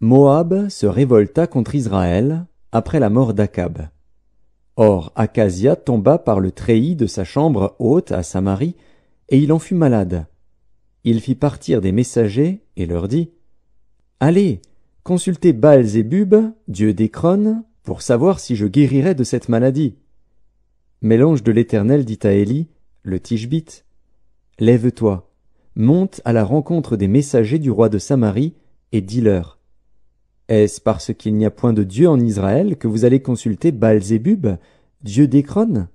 Moab se révolta contre Israël après la mort d'Akab. Or Akazia tomba par le treillis de sa chambre haute à Samarie, et il en fut malade. Il fit partir des messagers et leur dit: Allez, consultez Baal-Zébub, dieu d'Écron, pour savoir si je guérirai de cette maladie. Mais l'ange de l'Éternel dit à Élie, le Tishbite: Lève-toi, monte à la rencontre des messagers du roi de Samarie, et dis-leur: Est-ce parce qu'il n'y a point de Dieu en Israël que vous allez consulter Baal-Zébub, dieu d'Écron?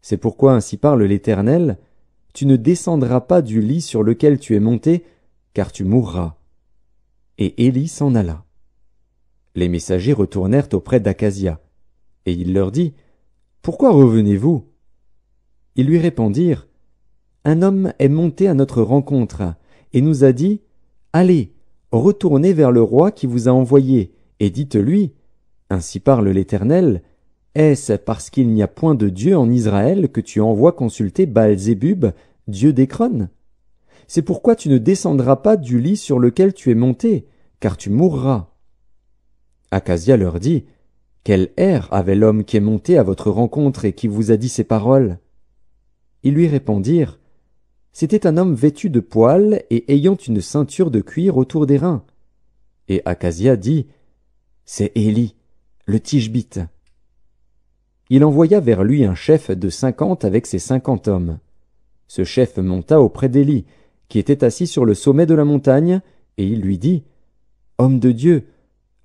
C'est pourquoi ainsi parle l'Éternel: Tu ne descendras pas du lit sur lequel tu es monté, car tu mourras. Et Élie s'en alla. Les messagers retournèrent auprès d'Akazia, et il leur dit: Pourquoi revenez-vous? Ils lui répondirent: Un homme est monté à notre rencontre, et nous a dit: Allez, retournez vers le roi qui vous a envoyé, et dites-lui: Ainsi parle l'Éternel, est-ce parce qu'il n'y a point de Dieu en Israël que tu envoies consulter Baal-Zébub, dieu d'Écron? C'est pourquoi tu ne descendras pas du lit sur lequel tu es monté, car tu mourras. Akazia leur dit: Quel air avait l'homme qui est monté à votre rencontre et qui vous a dit ces paroles? Ils lui répondirent: C'était un homme vêtu de poils et ayant une ceinture de cuir autour des reins. Et Akazia dit: C'est Élie, le Tishbite. Il envoya vers lui un chef de 50 avec ses 50 hommes. Ce chef monta auprès d'Élie, qui était assis sur le sommet de la montagne, et il lui dit: Homme de Dieu,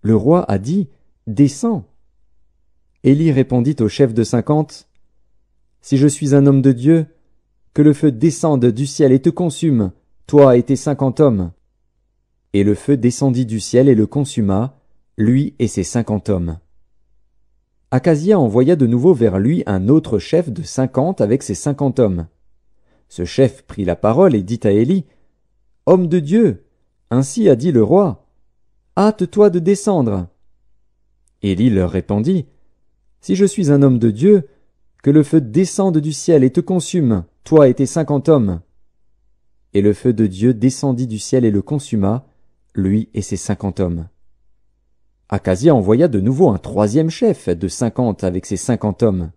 le roi a dit: Descends. Élie répondit au chef de 50: Si je suis un homme de Dieu, que le feu descende du ciel et te consume, toi et tes 50 hommes. Et le feu descendit du ciel et le consuma, lui et ses 50 hommes. Akazia envoya de nouveau vers lui un autre chef de 50 avec ses 50 hommes. Ce chef prit la parole et dit à Élie: Homme de Dieu, ainsi a dit le roi, hâte-toi de descendre. Élie leur répondit: Si je suis un homme de Dieu, que le feu descende du ciel et te consume, toi et tes 50 hommes. Et le feu de Dieu descendit du ciel et le consuma, lui et ses 50 hommes. Akazia envoya de nouveau un troisième chef de 50 avec ses 50 hommes.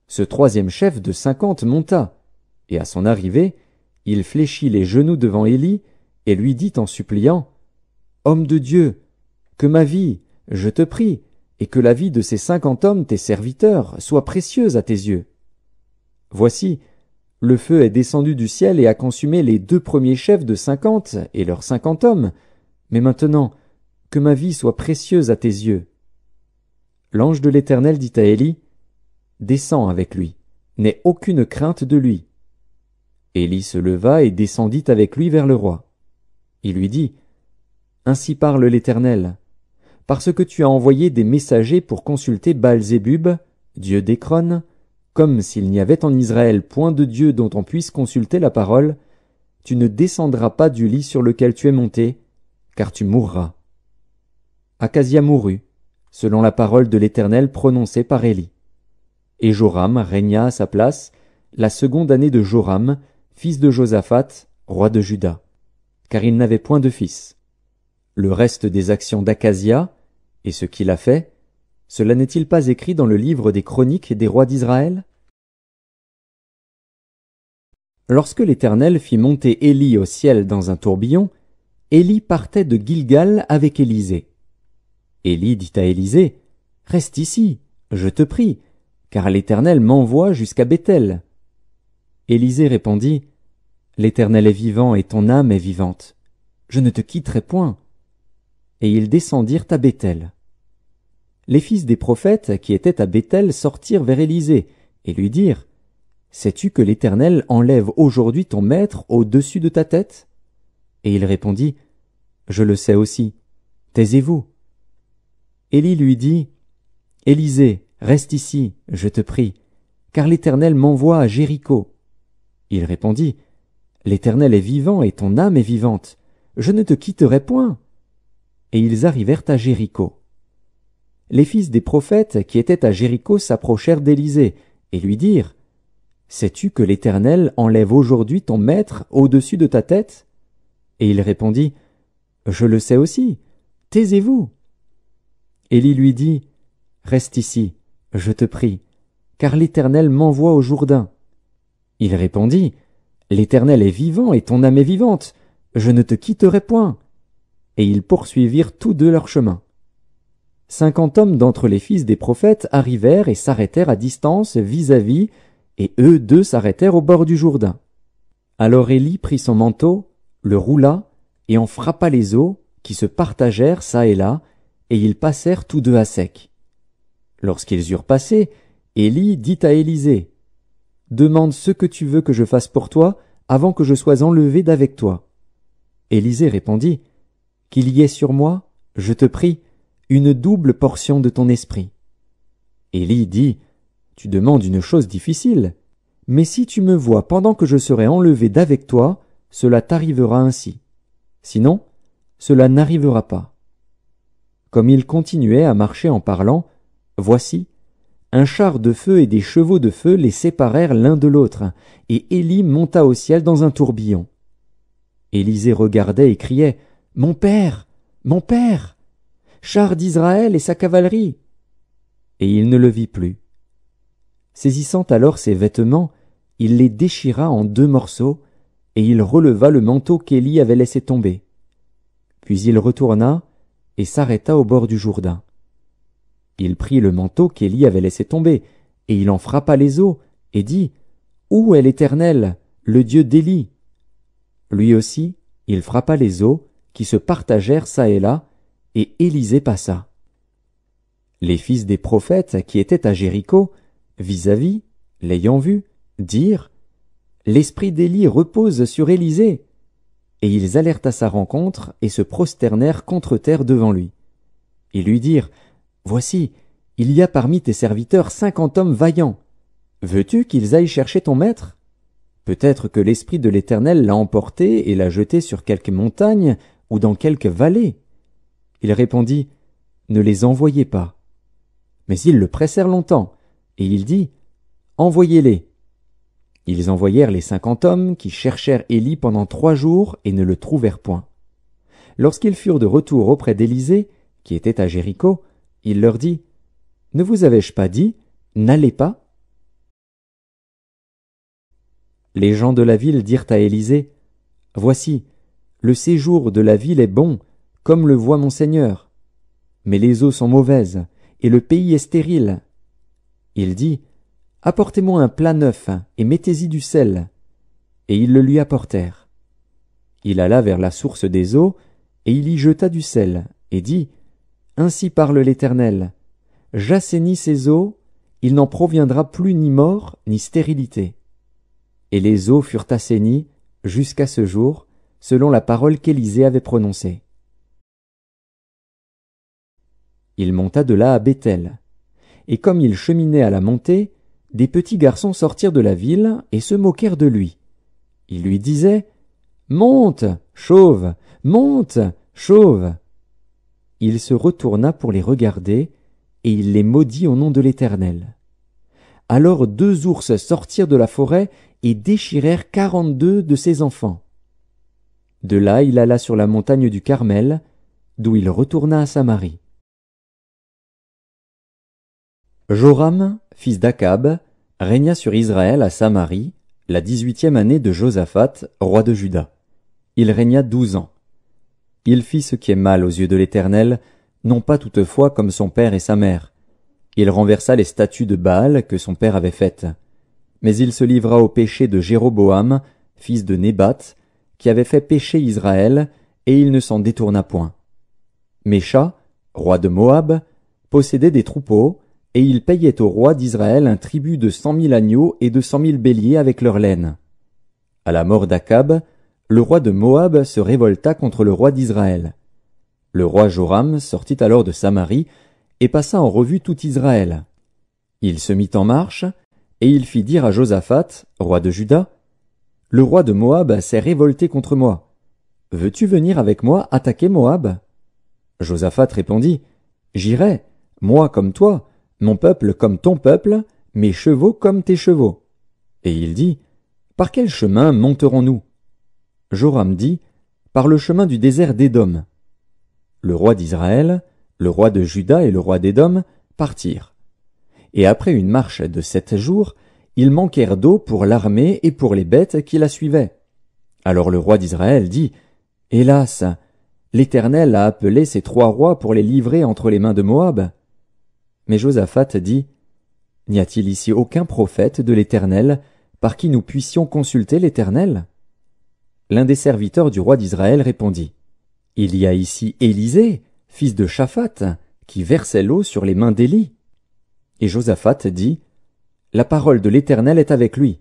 Ce troisième chef de 50 monta, et à son arrivée, il fléchit les genoux devant Élie et lui dit en suppliant: Homme de Dieu, que ma vie, je te prie, et que la vie de ces 50 hommes, tes serviteurs, soit précieuse à tes yeux. Voici, le feu est descendu du ciel et a consumé les 2 premiers chefs de 50 et leurs 50 hommes, mais maintenant, que ma vie soit précieuse à tes yeux. L'ange de l'Éternel dit à Élie: Descends avec lui, n'aie aucune crainte de lui. Élie se leva et descendit avec lui vers le roi. Il lui dit: Ainsi parle l'Éternel, parce que tu as envoyé des messagers pour consulter Baal-Zébub, dieu d'Écron, comme s'il n'y avait en Israël point de Dieu dont on puisse consulter la parole, tu ne descendras pas du lit sur lequel tu es monté, car tu mourras. Akazia mourut, selon la parole de l'Éternel prononcée par Élie. Et Joram régna à sa place la seconde année de Joram, fils de Josaphat, roi de Juda, car il n'avait point de fils. Le reste des actions d'Akazia, et ce qu'il a fait, cela n'est-il pas écrit dans le livre des chroniques des rois d'Israël? Lorsque l'Éternel fit monter Élie au ciel dans un tourbillon, Élie partait de Gilgal avec Élisée. Élie dit à Élisée: Reste ici, je te prie, car l'Éternel m'envoie jusqu'à Béthel. Élisée répondit: L'Éternel est vivant et ton âme est vivante. Je ne te quitterai point. Et ils descendirent à Béthel. Les fils des prophètes qui étaient à Béthel sortirent vers Élisée et lui dirent: Sais-tu que l'Éternel enlève aujourd'hui ton maître au-dessus de ta tête? Et il répondit: Je le sais aussi. Taisez-vous. Élie lui dit: Élisée, reste ici, je te prie, car l'Éternel m'envoie à Jéricho. Il répondit: L'Éternel est vivant et ton âme est vivante. Je ne te quitterai point. Et ils arrivèrent à Jéricho. Les fils des prophètes qui étaient à Jéricho s'approchèrent d'Élisée et lui dirent: Sais-tu que l'Éternel enlève aujourd'hui ton maître au-dessus de ta tête? Et il répondit: Je le sais aussi. taisez-vous. Élie lui dit, reste ici, je te prie, car l'Éternel m'envoie au Jourdain. Il répondit, l'Éternel est vivant et ton âme est vivante, je ne te quitterai point. Et ils poursuivirent tous deux leur chemin. 50 hommes d'entre les fils des prophètes arrivèrent et s'arrêtèrent à distance vis-à-vis, et eux deux s'arrêtèrent au bord du Jourdain. Alors Élie prit son manteau, le roula, et en frappa les eaux, qui se partagèrent çà et là, et ils passèrent tous deux à sec. Lorsqu'ils eurent passé, Élie dit à Élisée, « Demande ce que tu veux que je fasse pour toi, avant que je sois enlevé d'avec toi. » Élisée répondit, « Qu'il y ait sur moi, je te prie, une double portion de ton esprit. » Élie dit, « Tu demandes une chose difficile, mais si tu me vois pendant que je serai enlevé d'avec toi, cela t'arrivera ainsi. Sinon, cela n'arrivera pas. » Comme il continuait à marcher en parlant, voici, un char de feu et des chevaux de feu les séparèrent l'un de l'autre, et Élie monta au ciel dans un tourbillon. Élisée regardait et criait, « Mon père! Mon père! Char d'Israël et sa cavalerie !» Et il ne le vit plus. Saisissant alors ses vêtements, il les déchira en 2 morceaux, et il releva le manteau qu'Élie avait laissé tomber. Puis il retourna et s'arrêta au bord du Jourdain. Il prit le manteau qu'Élie avait laissé tomber, et il en frappa les eaux, et dit, « Où est l'Éternel, le Dieu d'Élie ?» Lui aussi, il frappa les eaux, qui se partagèrent çà et là, et Élisée passa. Les fils des prophètes qui étaient à Jéricho, vis-à-vis, l'ayant vu, dirent, « L'esprit d'Élie repose sur Élisée. » Et ils allèrent à sa rencontre et se prosternèrent contre terre devant lui. Ils lui dirent, « Voici, il y a parmi tes serviteurs 50 hommes vaillants. Veux-tu qu'ils aillent chercher ton maître? Peut-être que l'Esprit de l'Éternel l'a emporté et l'a jeté sur quelque montagne ou dans quelque vallée. » Il répondit, « Ne les envoyez pas. » Mais ils le pressèrent longtemps, et il dit, « Envoyez-les. » Ils envoyèrent les 50 hommes qui cherchèrent Élie pendant 3 jours et ne le trouvèrent point. Lorsqu'ils furent de retour auprès d'Élisée, qui était à Jéricho, il leur dit, « Ne vous avais-je pas dit, n'allez pas? » Les gens de la ville dirent à Élisée, « Voici, le séjour de la ville est bon, comme le voit mon Seigneur. Mais les eaux sont mauvaises, et le pays est stérile. » Il dit, « Apportez-moi un plat neuf, et mettez-y du sel. » Et ils le lui apportèrent. Il alla vers la source des eaux, et il y jeta du sel, et dit, « Ainsi parle l'Éternel, j'assainis ces eaux, il n'en proviendra plus ni mort, ni stérilité. » Et les eaux furent assainies, jusqu'à ce jour, selon la parole qu'Élisée avait prononcée. Il monta de là à Béthel. Et comme il cheminait à la montée, des petits garçons sortirent de la ville et se moquèrent de lui. Ils lui disaient, « Monte, chauve, monte, chauve !» Il se retourna pour les regarder, et il les maudit au nom de l'Éternel. Alors 2 ours sortirent de la forêt et déchirèrent 42 de ses enfants. De là il alla sur la montagne du Carmel, d'où il retourna à Samarie. Joram, fils d'Akab, régna sur Israël à Samarie, la 18e année de Josaphat, roi de Juda. Il régna 12 ans. Il fit ce qui est mal aux yeux de l'Éternel, non pas toutefois comme son père et sa mère. Il renversa les statues de Baal que son père avait faites. Mais il se livra au péché de Jéroboam, fils de Nébat, qui avait fait pécher Israël, et il ne s'en détourna point. Mécha, roi de Moab, possédait des troupeaux, et il payait au roi d'Israël un tribut de 100 000 agneaux et de 100 000 béliers avec leur laine. À la mort d'Akab, le roi de Moab se révolta contre le roi d'Israël. Le roi Joram sortit alors de Samarie et passa en revue tout Israël. Il se mit en marche, et il fit dire à Josaphat, roi de Juda, « Le roi de Moab s'est révolté contre moi. Veux-tu venir avec moi attaquer Moab ?» Josaphat répondit, « J'irai, moi comme toi, mon peuple comme ton peuple, mes chevaux comme tes chevaux. » Et il dit, « Par quel chemin monterons-nous » Joram dit, « Par le chemin du désert d'Édom. » le roi d'Israël, le roi de Juda et le roi d'Édom partirent. Et après une marche de 7 jours, ils manquèrent d'eau pour l'armée et pour les bêtes qui la suivaient. Alors le roi d'Israël dit, « Hélas, l'Éternel a appelé ces 3 rois pour les livrer entre les mains de Moab. » Mais Josaphat dit, « N'y a-t-il ici aucun prophète de l'Éternel par qui nous puissions consulter l'Éternel » L'un des serviteurs du roi d'Israël répondit, « Il y a ici Élisée, fils de Shaphat, qui versait l'eau sur les mains d'Élie. » Et Josaphat dit, « La parole de l'Éternel est avec lui. »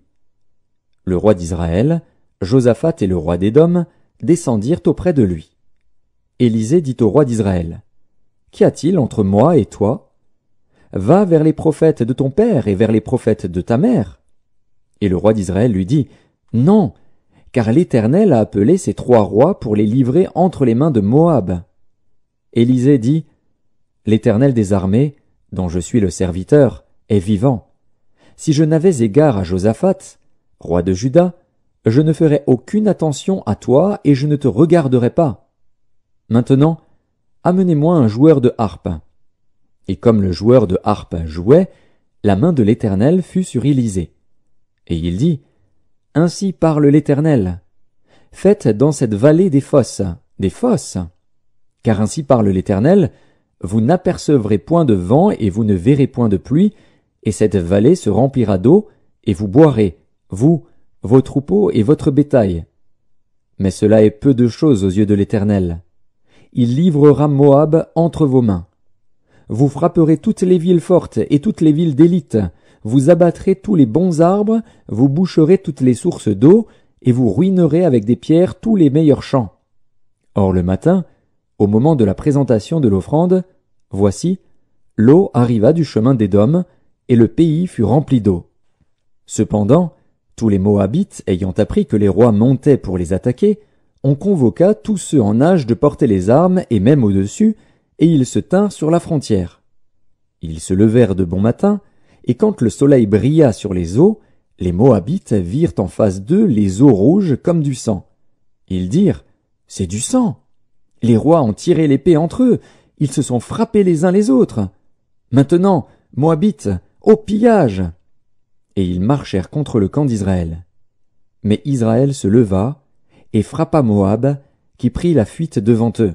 Le roi d'Israël, Josaphat et le roi d'Édom descendirent auprès de lui. Élisée dit au roi d'Israël, « Qu'y a-t-il entre moi et toi? Va vers les prophètes de ton père et vers les prophètes de ta mère. » Et le roi d'Israël lui dit, « Non, car l'Éternel a appelé ces 3 rois pour les livrer entre les mains de Moab. » Élisée dit, « L'Éternel des armées, dont je suis le serviteur, est vivant. Si je n'avais égard à Josaphat, roi de Juda, je ne ferais aucune attention à toi et je ne te regarderais pas. Maintenant, amenez-moi un joueur de harpe. » Et comme le joueur de harpe jouait, la main de l'Éternel fut sur Élisée. Et il dit, « Ainsi parle l'Éternel. Faites dans cette vallée des fosses. Car ainsi parle l'Éternel, vous n'apercevrez point de vent et vous ne verrez point de pluie, et cette vallée se remplira d'eau, et vous boirez, vous, vos troupeaux et votre bétail. Mais cela est peu de chose aux yeux de l'Éternel. Il livrera Moab entre vos mains. Vous frapperez toutes les villes fortes et toutes les villes d'élite, vous abattrez tous les bons arbres, vous boucherez toutes les sources d'eau, et vous ruinerez avec des pierres tous les meilleurs champs. Or le matin, au moment de la présentation de l'offrande, voici, l'eau arriva du chemin d'Édom, et le pays fut rempli d'eau. Cependant, tous les Moabites, ayant appris que les rois montaient pour les attaquer, on convoqua tous ceux en âge de porter les armes et même au-dessus, et ils se tinrent sur la frontière. Ils se levèrent de bon matin, et quand le soleil brilla sur les eaux, les Moabites virent en face d'eux les eaux rouges comme du sang. Ils dirent, « C'est du sang !» Les rois ont tiré l'épée entre eux, ils se sont frappés les uns les autres. Maintenant, Moabites, au pillage! Et ils marchèrent contre le camp d'Israël. Mais Israël se leva et frappa Moab, qui prit la fuite devant eux.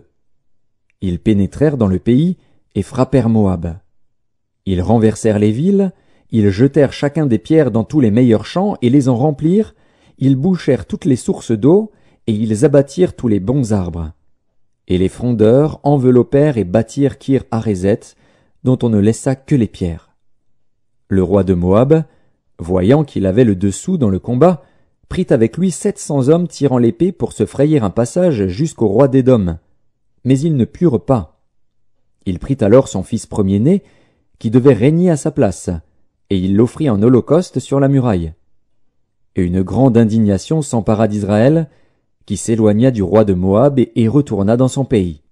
Ils pénétrèrent dans le pays et frappèrent Moab. Ils renversèrent les villes, ils jetèrent chacun des pierres dans tous les meilleurs champs et les en remplirent, ils bouchèrent toutes les sources d'eau et ils abattirent tous les bons arbres. Et les frondeurs enveloppèrent et bâtirent Kir-Hareset, dont on ne laissa que les pierres. Le roi de Moab, voyant qu'il avait le dessous dans le combat, prit avec lui 700 hommes tirant l'épée pour se frayer un passage jusqu'au roi d'Édom. Mais ils ne purent pas. Il prit alors son fils premier-né, qui devait régner à sa place, et il l'offrit en holocauste sur la muraille. Et une grande indignation s'empara d'Israël, qui s'éloigna du roi de Moab et retourna dans son pays.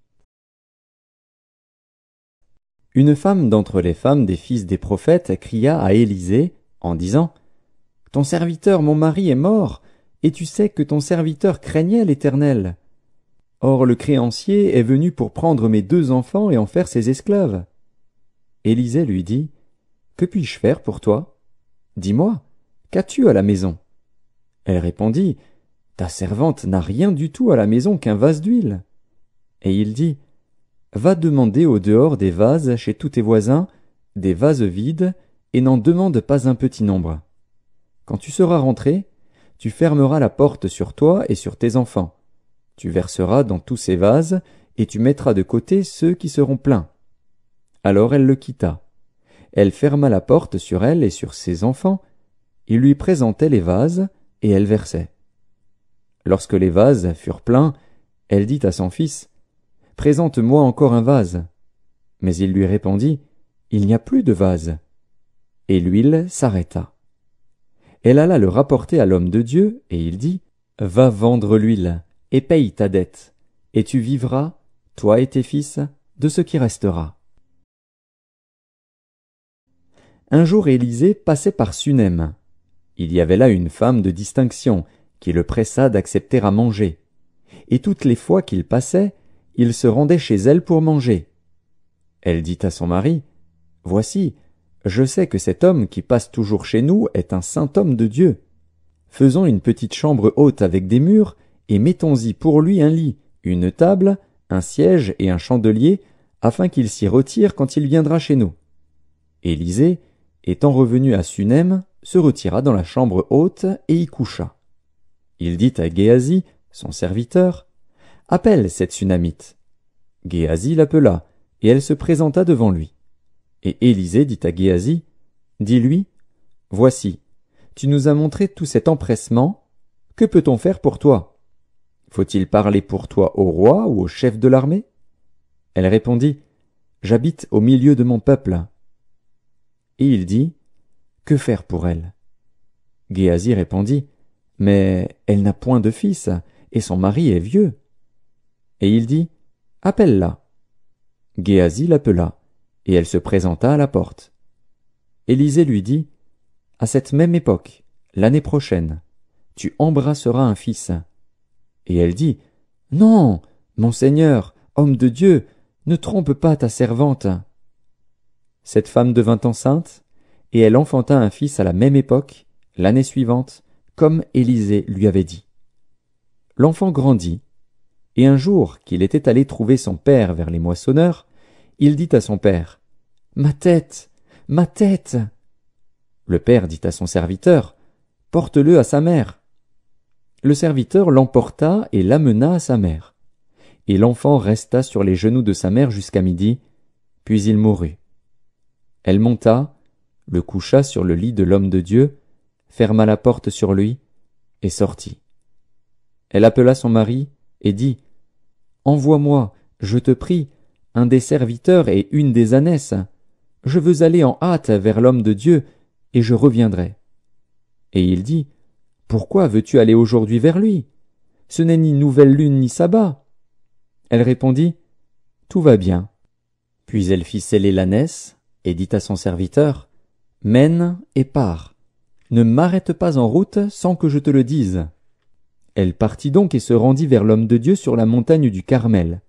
Une femme d'entre les femmes des fils des prophètes cria à Élisée, en disant, « Ton serviteur, mon mari, est mort, et tu sais que ton serviteur craignait l'Éternel. Or le créancier est venu pour prendre mes 2 enfants et en faire ses esclaves. » Élisée lui dit, « Que puis-je faire pour toi? Dis-moi, qu'as-tu à la maison? » Elle répondit, « Ta servante n'a rien du tout à la maison qu'un vase d'huile. » Et il dit, « Va demander au dehors des vases chez tous tes voisins, des vases vides, et n'en demande pas un petit nombre. Quand tu seras rentré, tu fermeras la porte sur toi et sur tes enfants. Tu verseras dans tous ces vases, et tu mettras de côté ceux qui seront pleins. » Alors elle le quitta. Elle ferma la porte sur elle et sur ses enfants. Il lui présentait les vases, et elle versait. Lorsque les vases furent pleins, elle dit à son fils, « Présente-moi encore un vase. » Mais il lui répondit, « Il n'y a plus de vase. » Et l'huile s'arrêta. Elle alla le rapporter à l'homme de Dieu, et il dit, « Va vendre l'huile, et paye ta dette, et tu vivras, toi et tes fils, de ce qui restera. » Un jour Élisée passait par Sunem. Il y avait là une femme de distinction, qui le pressa d'accepter à manger. Et toutes les fois qu'il passait, il se rendait chez elle pour manger. Elle dit à son mari, « Voici, je sais que cet homme qui passe toujours chez nous est un saint homme de Dieu. Faisons une petite chambre haute avec des murs, et mettons-y pour lui un lit, une table, un siège et un chandelier, afin qu'il s'y retire quand il viendra chez nous. » Élisée, étant revenu à Sunem, se retira dans la chambre haute et y coucha. Il dit à Géasi, son serviteur, « Appelle cette Sunamite. » Géasi l'appela, et elle se présenta devant lui. Et Élisée dit à Géasi, « Dis-lui, voici, tu nous as montré tout cet empressement, que peut-on faire pour toi? Faut-il parler pour toi au roi ou au chef de l'armée? » Elle répondit, « J'habite au milieu de mon peuple. » Et il dit, « Que faire pour elle? » Géasi répondit, « Mais elle n'a point de fils, et son mari est vieux. » Et il dit, « Appelle-la. » Géasi l'appela, et elle se présenta à la porte. Élisée lui dit, « À cette même époque, l'année prochaine, tu embrasseras un fils. » Et elle dit, « Non, mon Seigneur, homme de Dieu, ne trompe pas ta servante. » Cette femme devint enceinte, et elle enfanta un fils à la même époque, l'année suivante, comme Élisée lui avait dit. L'enfant grandit, et un jour qu'il était allé trouver son père vers les moissonneurs, il dit à son père, « Ma tête, ma tête !» Le père dit à son serviteur, « Porte-le à sa mère. » Le serviteur l'emporta et l'amena à sa mère. Et l'enfant resta sur les genoux de sa mère jusqu'à midi, puis il mourut. Elle monta, le coucha sur le lit de l'homme de Dieu, ferma la porte sur lui, et sortit. Elle appela son mari, et dit, « Envoie-moi, je te prie, un des serviteurs et une des ânesses. Je veux aller en hâte vers l'homme de Dieu, et je reviendrai. » Et il dit, « Pourquoi veux-tu aller aujourd'hui vers lui? Ce n'est ni nouvelle lune ni sabbat. » Elle répondit, « Tout va bien. » Puis elle fit sceller l'ânesse, et dit à son serviteur, « Mène et pars. Ne m'arrête pas en route sans que je te le dise. » Elle partit donc et se rendit vers l'homme de Dieu sur la montagne du Carmel.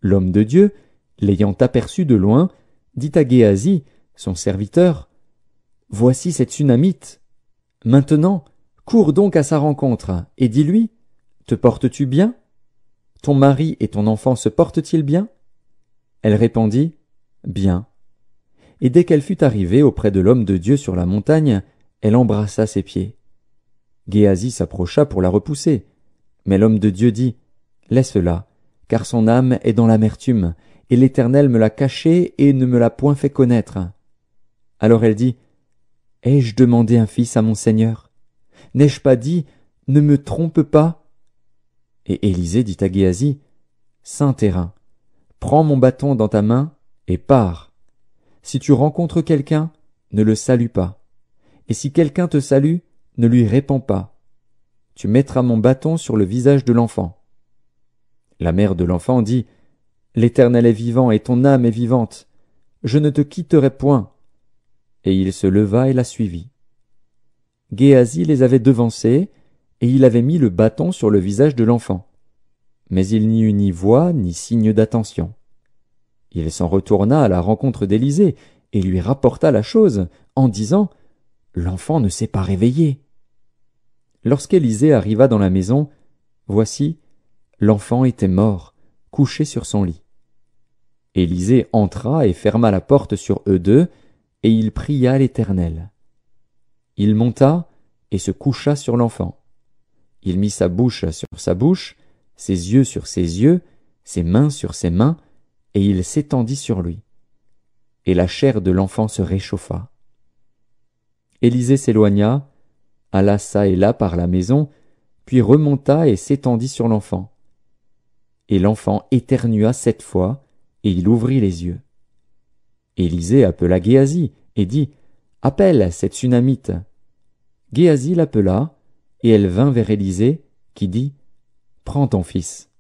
L'homme de Dieu, l'ayant aperçu de loin, dit à Géasi, son serviteur, « Voici cette Sunamite. Maintenant, cours donc à sa rencontre, et dis-lui, « Te portes-tu bien? Ton mari et ton enfant se portent-ils bien? » Elle répondit, « Bien. » Et dès qu'elle fut arrivée auprès de l'homme de Dieu sur la montagne, elle embrassa ses pieds. Géasi s'approcha pour la repousser. Mais l'homme de Dieu dit, « Laisse-la, car son âme est dans l'amertume, et l'Éternel me l'a cachée et ne me l'a point fait connaître. » Alors elle dit, « Ai-je demandé un fils à mon Seigneur? N'ai-je pas dit, ne me trompe pas? » Et Élisée dit à Géasi, « Saint terrain, prends mon bâton dans ta main et pars. Si tu rencontres quelqu'un, ne le salue pas. Et si quelqu'un te salue, ne lui réponds pas. Tu mettras mon bâton sur le visage de l'enfant. » La mère de l'enfant dit, « L'Éternel est vivant et ton âme est vivante. Je ne te quitterai point. » Et il se leva et la suivit. Géasi les avait devancés, et il avait mis le bâton sur le visage de l'enfant. Mais il n'y eut ni voix ni signe d'attention. Il s'en retourna à la rencontre d'Élisée et lui rapporta la chose, en disant, « L'enfant ne s'est pas réveillé. » Lorsqu'Élisée arriva dans la maison, voici, l'enfant était mort, couché sur son lit. Élisée entra et ferma la porte sur eux deux, et il pria l'Éternel. Il monta et se coucha sur l'enfant. Il mit sa bouche sur sa bouche, ses yeux sur ses yeux, ses mains sur ses mains, et il s'étendit sur lui. Et la chair de l'enfant se réchauffa. Élisée s'éloigna, alla çà et là par la maison, puis remonta et s'étendit sur l'enfant. Et l'enfant éternua 7 fois, et il ouvrit les yeux. Élisée appela Géasi et dit, « Appelle cette Sunamite. » Géasi l'appela, et elle vint vers Élisée, qui dit, « Prends ton fils. »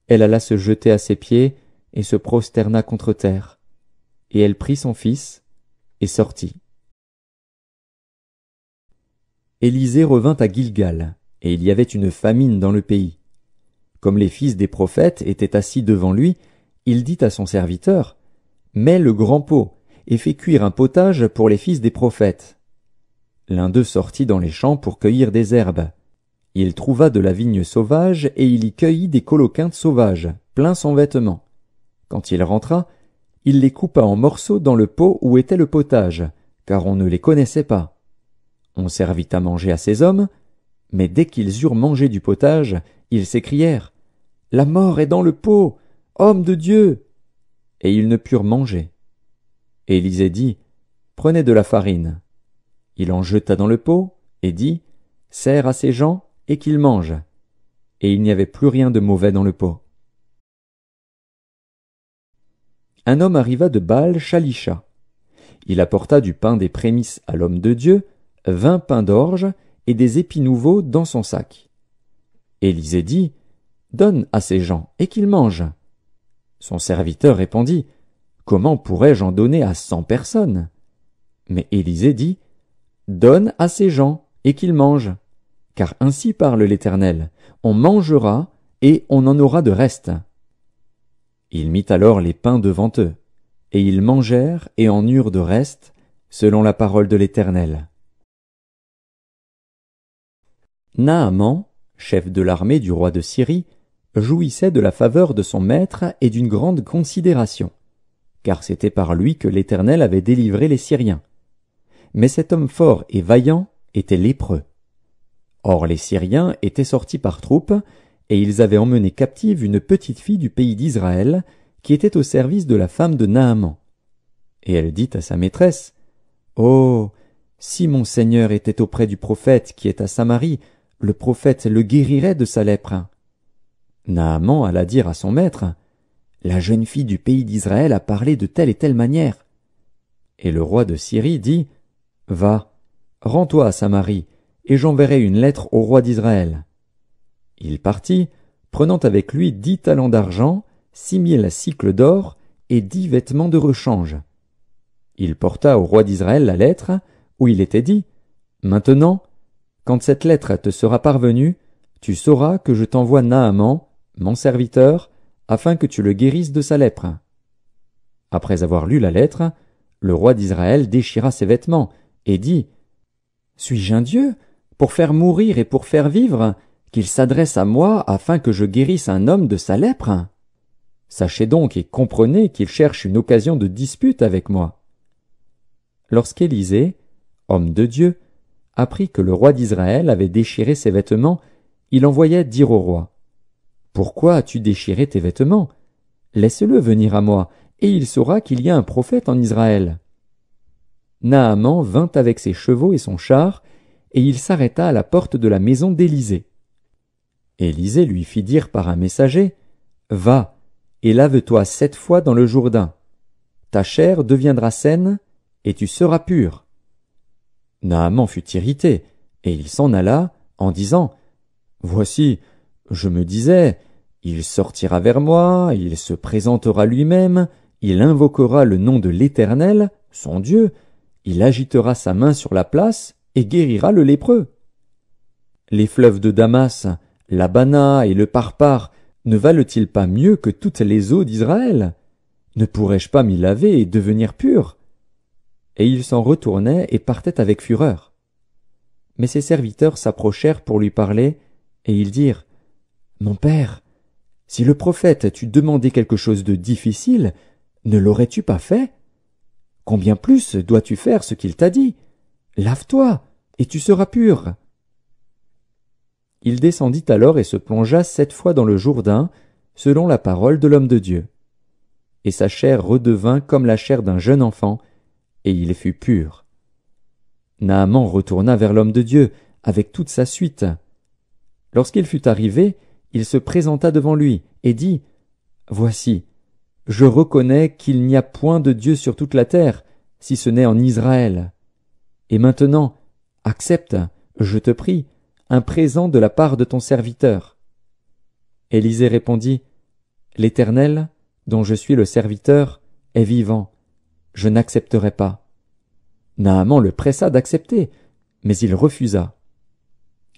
Elle alla se jeter à ses pieds, et se prosterna contre terre. Et elle prit son fils, et sortit. Élisée revint à Gilgal, et il y avait une famine dans le pays. Comme les fils des prophètes étaient assis devant lui, il dit à son serviteur, « Mets le grand pot, et fais cuire un potage pour les fils des prophètes. » L'un d'eux sortit dans les champs pour cueillir des herbes. Il trouva de la vigne sauvage, et il y cueillit des coloquintes sauvages, plein son vêtement. Quand il rentra, il les coupa en morceaux dans le pot où était le potage, car on ne les connaissait pas. On servit à manger à ces hommes, mais dès qu'ils eurent mangé du potage, ils s'écrièrent « La mort est dans le pot, homme de Dieu !» Et ils ne purent manger. Élisée dit « Prenez de la farine. » Il en jeta dans le pot, et dit « Sers à ces gens, et qu'ils mangent. » Et il n'y avait plus rien de mauvais dans le pot. Un homme arriva de Baal-Shalisha. Il apporta du pain des prémices à l'homme de Dieu, 20 pains d'orge et des épis nouveaux dans son sac. Élisée dit, « Donne à ces gens, et qu'ils mangent. » Son serviteur répondit, « Comment pourrais-je en donner à 100 personnes ?» Mais Élisée dit, « Donne à ces gens, et qu'ils mangent. Car ainsi parle l'Éternel, on mangera, et on en aura de reste. » Il mit alors les pains devant eux, et ils mangèrent et en eurent de reste, selon la parole de l'Éternel. Naaman, chef de l'armée du roi de Syrie, jouissait de la faveur de son maître et d'une grande considération, car c'était par lui que l'Éternel avait délivré les Syriens. Mais cet homme fort et vaillant était lépreux. Or les Syriens étaient sortis par troupes, et ils avaient emmené captive une petite fille du pays d'Israël, qui était au service de la femme de Naaman. Et elle dit à sa maîtresse, « Oh, si mon Seigneur était auprès du prophète qui est à Samarie, le prophète le guérirait de sa lèpre. » Naaman alla dire à son maître, « La jeune fille du pays d'Israël a parlé de telle et telle manière. » Et le roi de Syrie dit, « Va, rends-toi à Samarie, et j'enverrai une lettre au roi d'Israël. » Il partit, prenant avec lui 10 talents d'argent, 6000 sicles d'or et 10 vêtements de rechange. Il porta au roi d'Israël la lettre, où il était dit, « Maintenant, quand cette lettre te sera parvenue, tu sauras que je t'envoie Naaman, mon serviteur, afin que tu le guérisses de sa lèpre. » Après avoir lu la lettre, le roi d'Israël déchira ses vêtements, et dit, « Suis-je un Dieu, pour faire mourir et pour faire vivre, qu'il s'adresse à moi afin que je guérisse un homme de sa lèpre? Sachez donc et comprenez qu'il cherche une occasion de dispute avec moi. » Lorsqu'Élisée, homme de Dieu, apprit que le roi d'Israël avait déchiré ses vêtements, il envoya dire au roi, « Pourquoi as-tu déchiré tes vêtements? Laisse-le venir à moi, et il saura qu'il y a un prophète en Israël. » Naaman vint avec ses chevaux et son char, et il s'arrêta à la porte de la maison d'Élisée. Élisée lui fit dire par un messager, « Va, et lave-toi 7 fois dans le Jourdain. Ta chair deviendra saine, et tu seras pur. » Naaman fut irrité, et il s'en alla, en disant, « Voici, je me disais, il sortira vers moi, il se présentera lui-même, il invoquera le nom de l'Éternel, son Dieu, il agitera sa main sur la place, et guérira le lépreux. Les fleuves de Damas, l'Abana et le Parpar ne valent-ils pas mieux que toutes les eaux d'Israël? Ne pourrais-je pas m'y laver et devenir pur? » Et il s'en retournait et partait avec fureur. Mais ses serviteurs s'approchèrent pour lui parler, et ils dirent, « Mon père, si le prophète t'eût demandé quelque chose de difficile, ne l'aurais-tu pas fait? Combien plus dois-tu faire ce qu'il t'a dit? Lave-toi, et tu seras pur. » Il descendit alors et se plongea 7 fois dans le Jourdain, selon la parole de l'homme de Dieu. Et sa chair redevint comme la chair d'un jeune enfant, et il fut pur. Naaman retourna vers l'homme de Dieu, avec toute sa suite. Lorsqu'il fut arrivé, il se présenta devant lui, et dit, « Voici, je reconnais qu'il n'y a point de Dieu sur toute la terre, si ce n'est en Israël. Et maintenant, accepte, je te prie, un présent de la part de ton serviteur. » Élisée répondit, « L'Éternel, dont je suis le serviteur, est vivant. Je n'accepterai pas. » Naaman le pressa d'accepter, mais il refusa.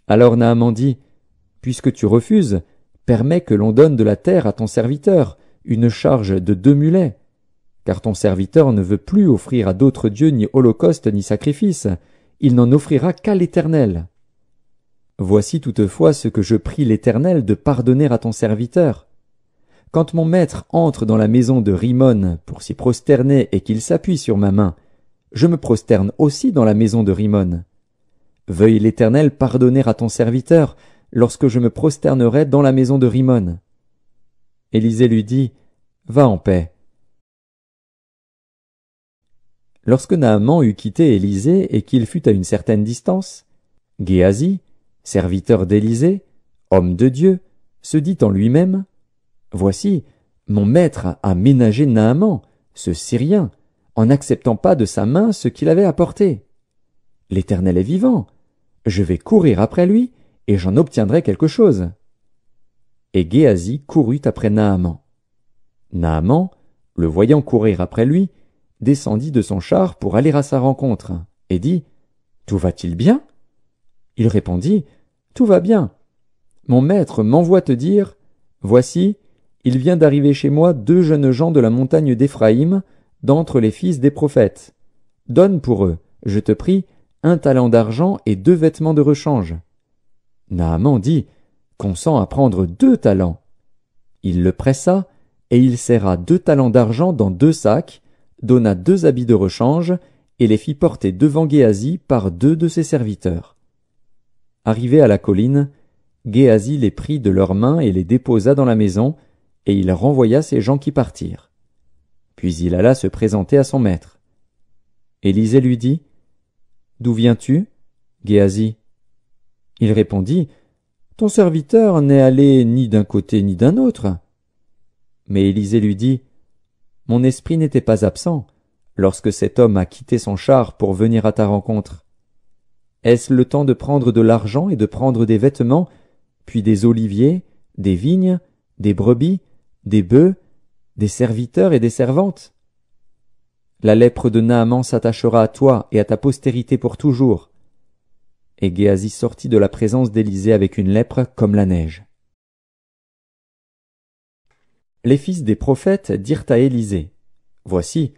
Alors Naaman dit, « Puisque tu refuses, permets que l'on donne de la terre à ton serviteur, une charge de 2 mulets. Car ton serviteur ne veut plus offrir à d'autres dieux ni holocauste ni sacrifice, il n'en offrira qu'à l'Éternel. Voici toutefois ce que je prie l'Éternel de pardonner à ton serviteur. Quand mon maître entre dans la maison de Rimon pour s'y prosterner et qu'il s'appuie sur ma main, je me prosterne aussi dans la maison de Rimon. Veuille l'Éternel pardonner à ton serviteur lorsque je me prosternerai dans la maison de Rimon. Élisée lui dit, Va en paix. Lorsque Naaman eut quitté Élisée et qu'il fut à une certaine distance, Géasi, serviteur d'Élisée, homme de Dieu, se dit en lui-même, Voici, mon maître a ménagé Naaman, ce Syrien, en n'acceptant pas de sa main ce qu'il avait apporté. L'Éternel est vivant, je vais courir après lui, et j'en obtiendrai quelque chose. Et Géasi courut après Naaman. Naaman, le voyant courir après lui, descendit de son char pour aller à sa rencontre, et dit, Tout va-t-il bien? Il répondit, Tout va bien. Mon maître m'envoie te dire, Voici, il vient d'arriver chez moi 2 jeunes gens de la montagne d'Éphraïm, d'entre les fils des prophètes. Donne pour eux, je te prie, 1 talent d'argent et 2 vêtements de rechange. Naaman dit, Consens à prendre 2 talents. Il le pressa, et il serra 2 talents d'argent dans 2 sacs, donna 2 habits de rechange, et les fit porter devant Géasi par 2 de ses serviteurs. Arrivé à la colline, Géasi les prit de leurs mains et les déposa dans la maison, et il renvoya ces gens qui partirent. Puis il alla se présenter à son maître. Élisée lui dit, D'où viens-tu, Géasi? Il répondit, Ton serviteur n'est allé ni d'un côté ni d'un autre. Mais Élisée lui dit, Mon esprit n'était pas absent, lorsque cet homme a quitté son char pour venir à ta rencontre. Est-ce le temps de prendre de l'argent et de prendre des vêtements, puis des oliviers, des vignes, des brebis, des bœufs, des serviteurs et des servantes? La lèpre de Naaman s'attachera à toi et à ta postérité pour toujours. Et Géasi sortit de la présence d'Élisée avec une lèpre comme la neige. Les fils des prophètes dirent à Élisée, Voici,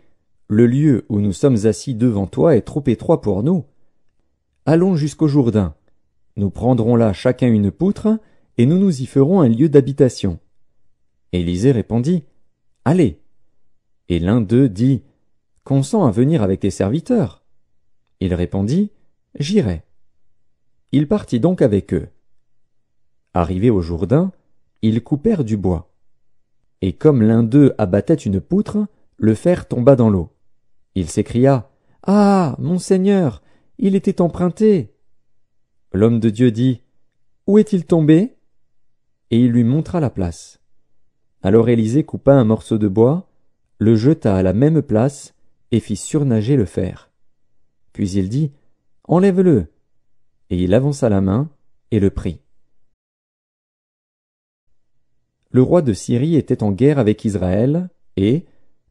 le lieu où nous sommes assis devant toi est trop étroit pour nous. Allons jusqu'au Jourdain. Nous prendrons là chacun une poutre, et nous nous y ferons un lieu d'habitation. Élisée répondit, Allez. Et l'un d'eux dit, Consens à venir avec tes serviteurs. Il répondit, J'irai. Il partit donc avec eux. Arrivés au Jourdain, ils coupèrent du bois. Et comme l'un d'eux abattait une poutre, le fer tomba dans l'eau. Il s'écria, Ah, mon Seigneur, il était emprunté. L'homme de Dieu dit, Où est-il tombé? Et il lui montra la place. Alors Élisée coupa un morceau de bois, le jeta à la même place, et fit surnager le fer. Puis il dit, Enlève-le. Et il avança la main, et le prit. Le roi de Syrie était en guerre avec Israël, et,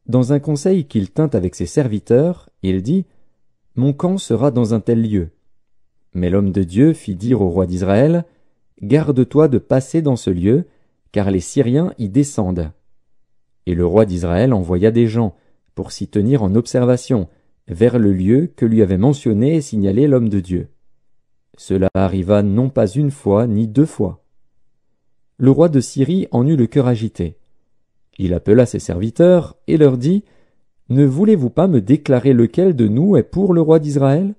dans un conseil qu'il tint avec ses serviteurs, il dit, Mon camp sera dans un tel lieu. Mais l'homme de Dieu fit dire au roi d'Israël, Garde-toi de passer dans ce lieu, car les Syriens y descendent. Et le roi d'Israël envoya des gens, pour s'y tenir en observation, vers le lieu que lui avait mentionné et signalé l'homme de Dieu. Cela arriva non pas 1 fois ni 2 fois. Le roi de Syrie en eut le cœur agité. Il appela ses serviteurs et leur dit, Ne voulez-vous pas me déclarer lequel de nous est pour le roi d'Israël?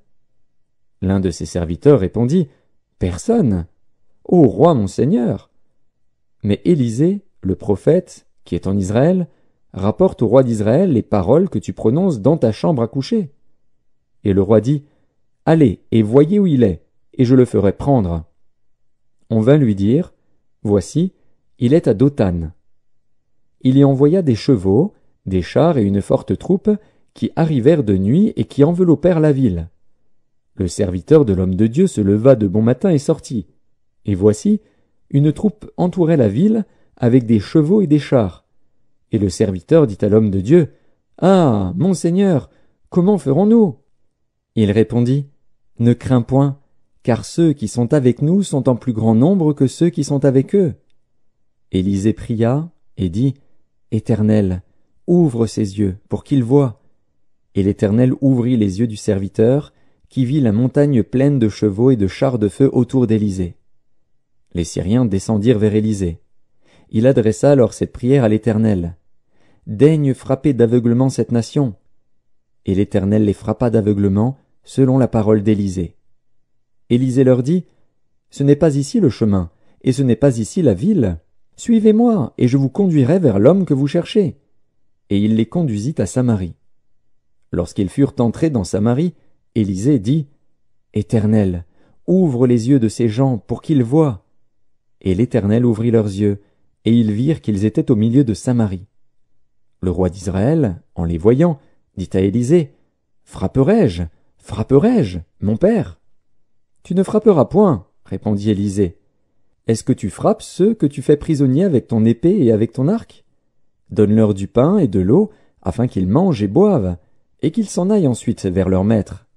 L'un de ses serviteurs répondit, Personne. Ô roi mon seigneur. Mais Élisée, le prophète, qui est en Israël, rapporte au roi d'Israël les paroles que tu prononces dans ta chambre à coucher. Et le roi dit, Allez et voyez où il est, et je le ferai prendre. On vint lui dire, Voici, il est à Dothan. Il y envoya des chevaux, des chars et une forte troupe, qui arrivèrent de nuit et qui enveloppèrent la ville. Le serviteur de l'homme de Dieu se leva de bon matin et sortit. Et voici, une troupe entourait la ville, avec des chevaux et des chars. Et le serviteur dit à l'homme de Dieu, Ah, mon Seigneur, comment ferons-nous? Il répondit, Ne crains point, car ceux qui sont avec nous sont en plus grand nombre que ceux qui sont avec eux. Élisée pria et dit, « Éternel, ouvre ses yeux pour qu'il voie. » Et l'Éternel ouvrit les yeux du serviteur, qui vit la montagne pleine de chevaux et de chars de feu autour d'Élisée. Les Syriens descendirent vers Élisée. Il adressa alors cette prière à l'Éternel. « Daigne frapper d'aveuglement cette nation. » Et l'Éternel les frappa d'aveuglement, selon la parole d'Élisée. Élisée leur dit, « Ce n'est pas ici le chemin, et ce n'est pas ici la ville. Suivez-moi, et je vous conduirai vers l'homme que vous cherchez. » Et il les conduisit à Samarie. Lorsqu'ils furent entrés dans Samarie, Élisée dit, « Éternel, ouvre les yeux de ces gens pour qu'ils voient. » Et l'Éternel ouvrit leurs yeux, et ils virent qu'ils étaient au milieu de Samarie. Le roi d'Israël, en les voyant, dit à Élisée, « Frapperai-je, mon père ?» « Tu ne frapperas point, répondit Élisée. « Est-ce que tu frappes ceux que tu fais prisonniers avec ton épée et avec ton arc? Donne-leur du pain et de l'eau, afin qu'ils mangent et boivent, et qu'ils s'en aillent ensuite vers leur maître. »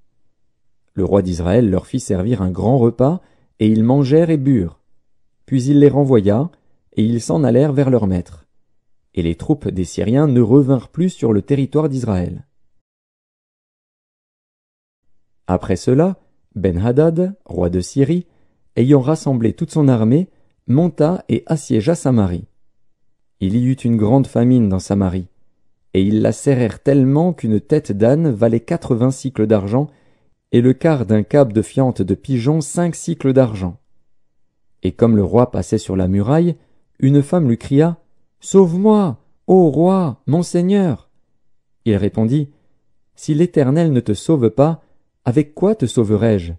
Le roi d'Israël leur fit servir un grand repas, et ils mangèrent et burent. Puis il les renvoya, et ils s'en allèrent vers leur maître. Et les troupes des Syriens ne revinrent plus sur le territoire d'Israël. Après cela, Ben-Hadad, roi de Syrie, ayant rassemblé toute son armée, monta et assiégea Samarie. Il y eut une grande famine dans Samarie, et ils la serrèrent tellement qu'une tête d'âne valait 80 cycles d'argent, et le quart d'un cab de fiente de pigeon 5 cycles d'argent. Et comme le roi passait sur la muraille, une femme lui cria, « Sauve-moi, ô roi, mon seigneur !» Il répondit, « Si l'Éternel ne te sauve pas, avec quoi te sauverai-je?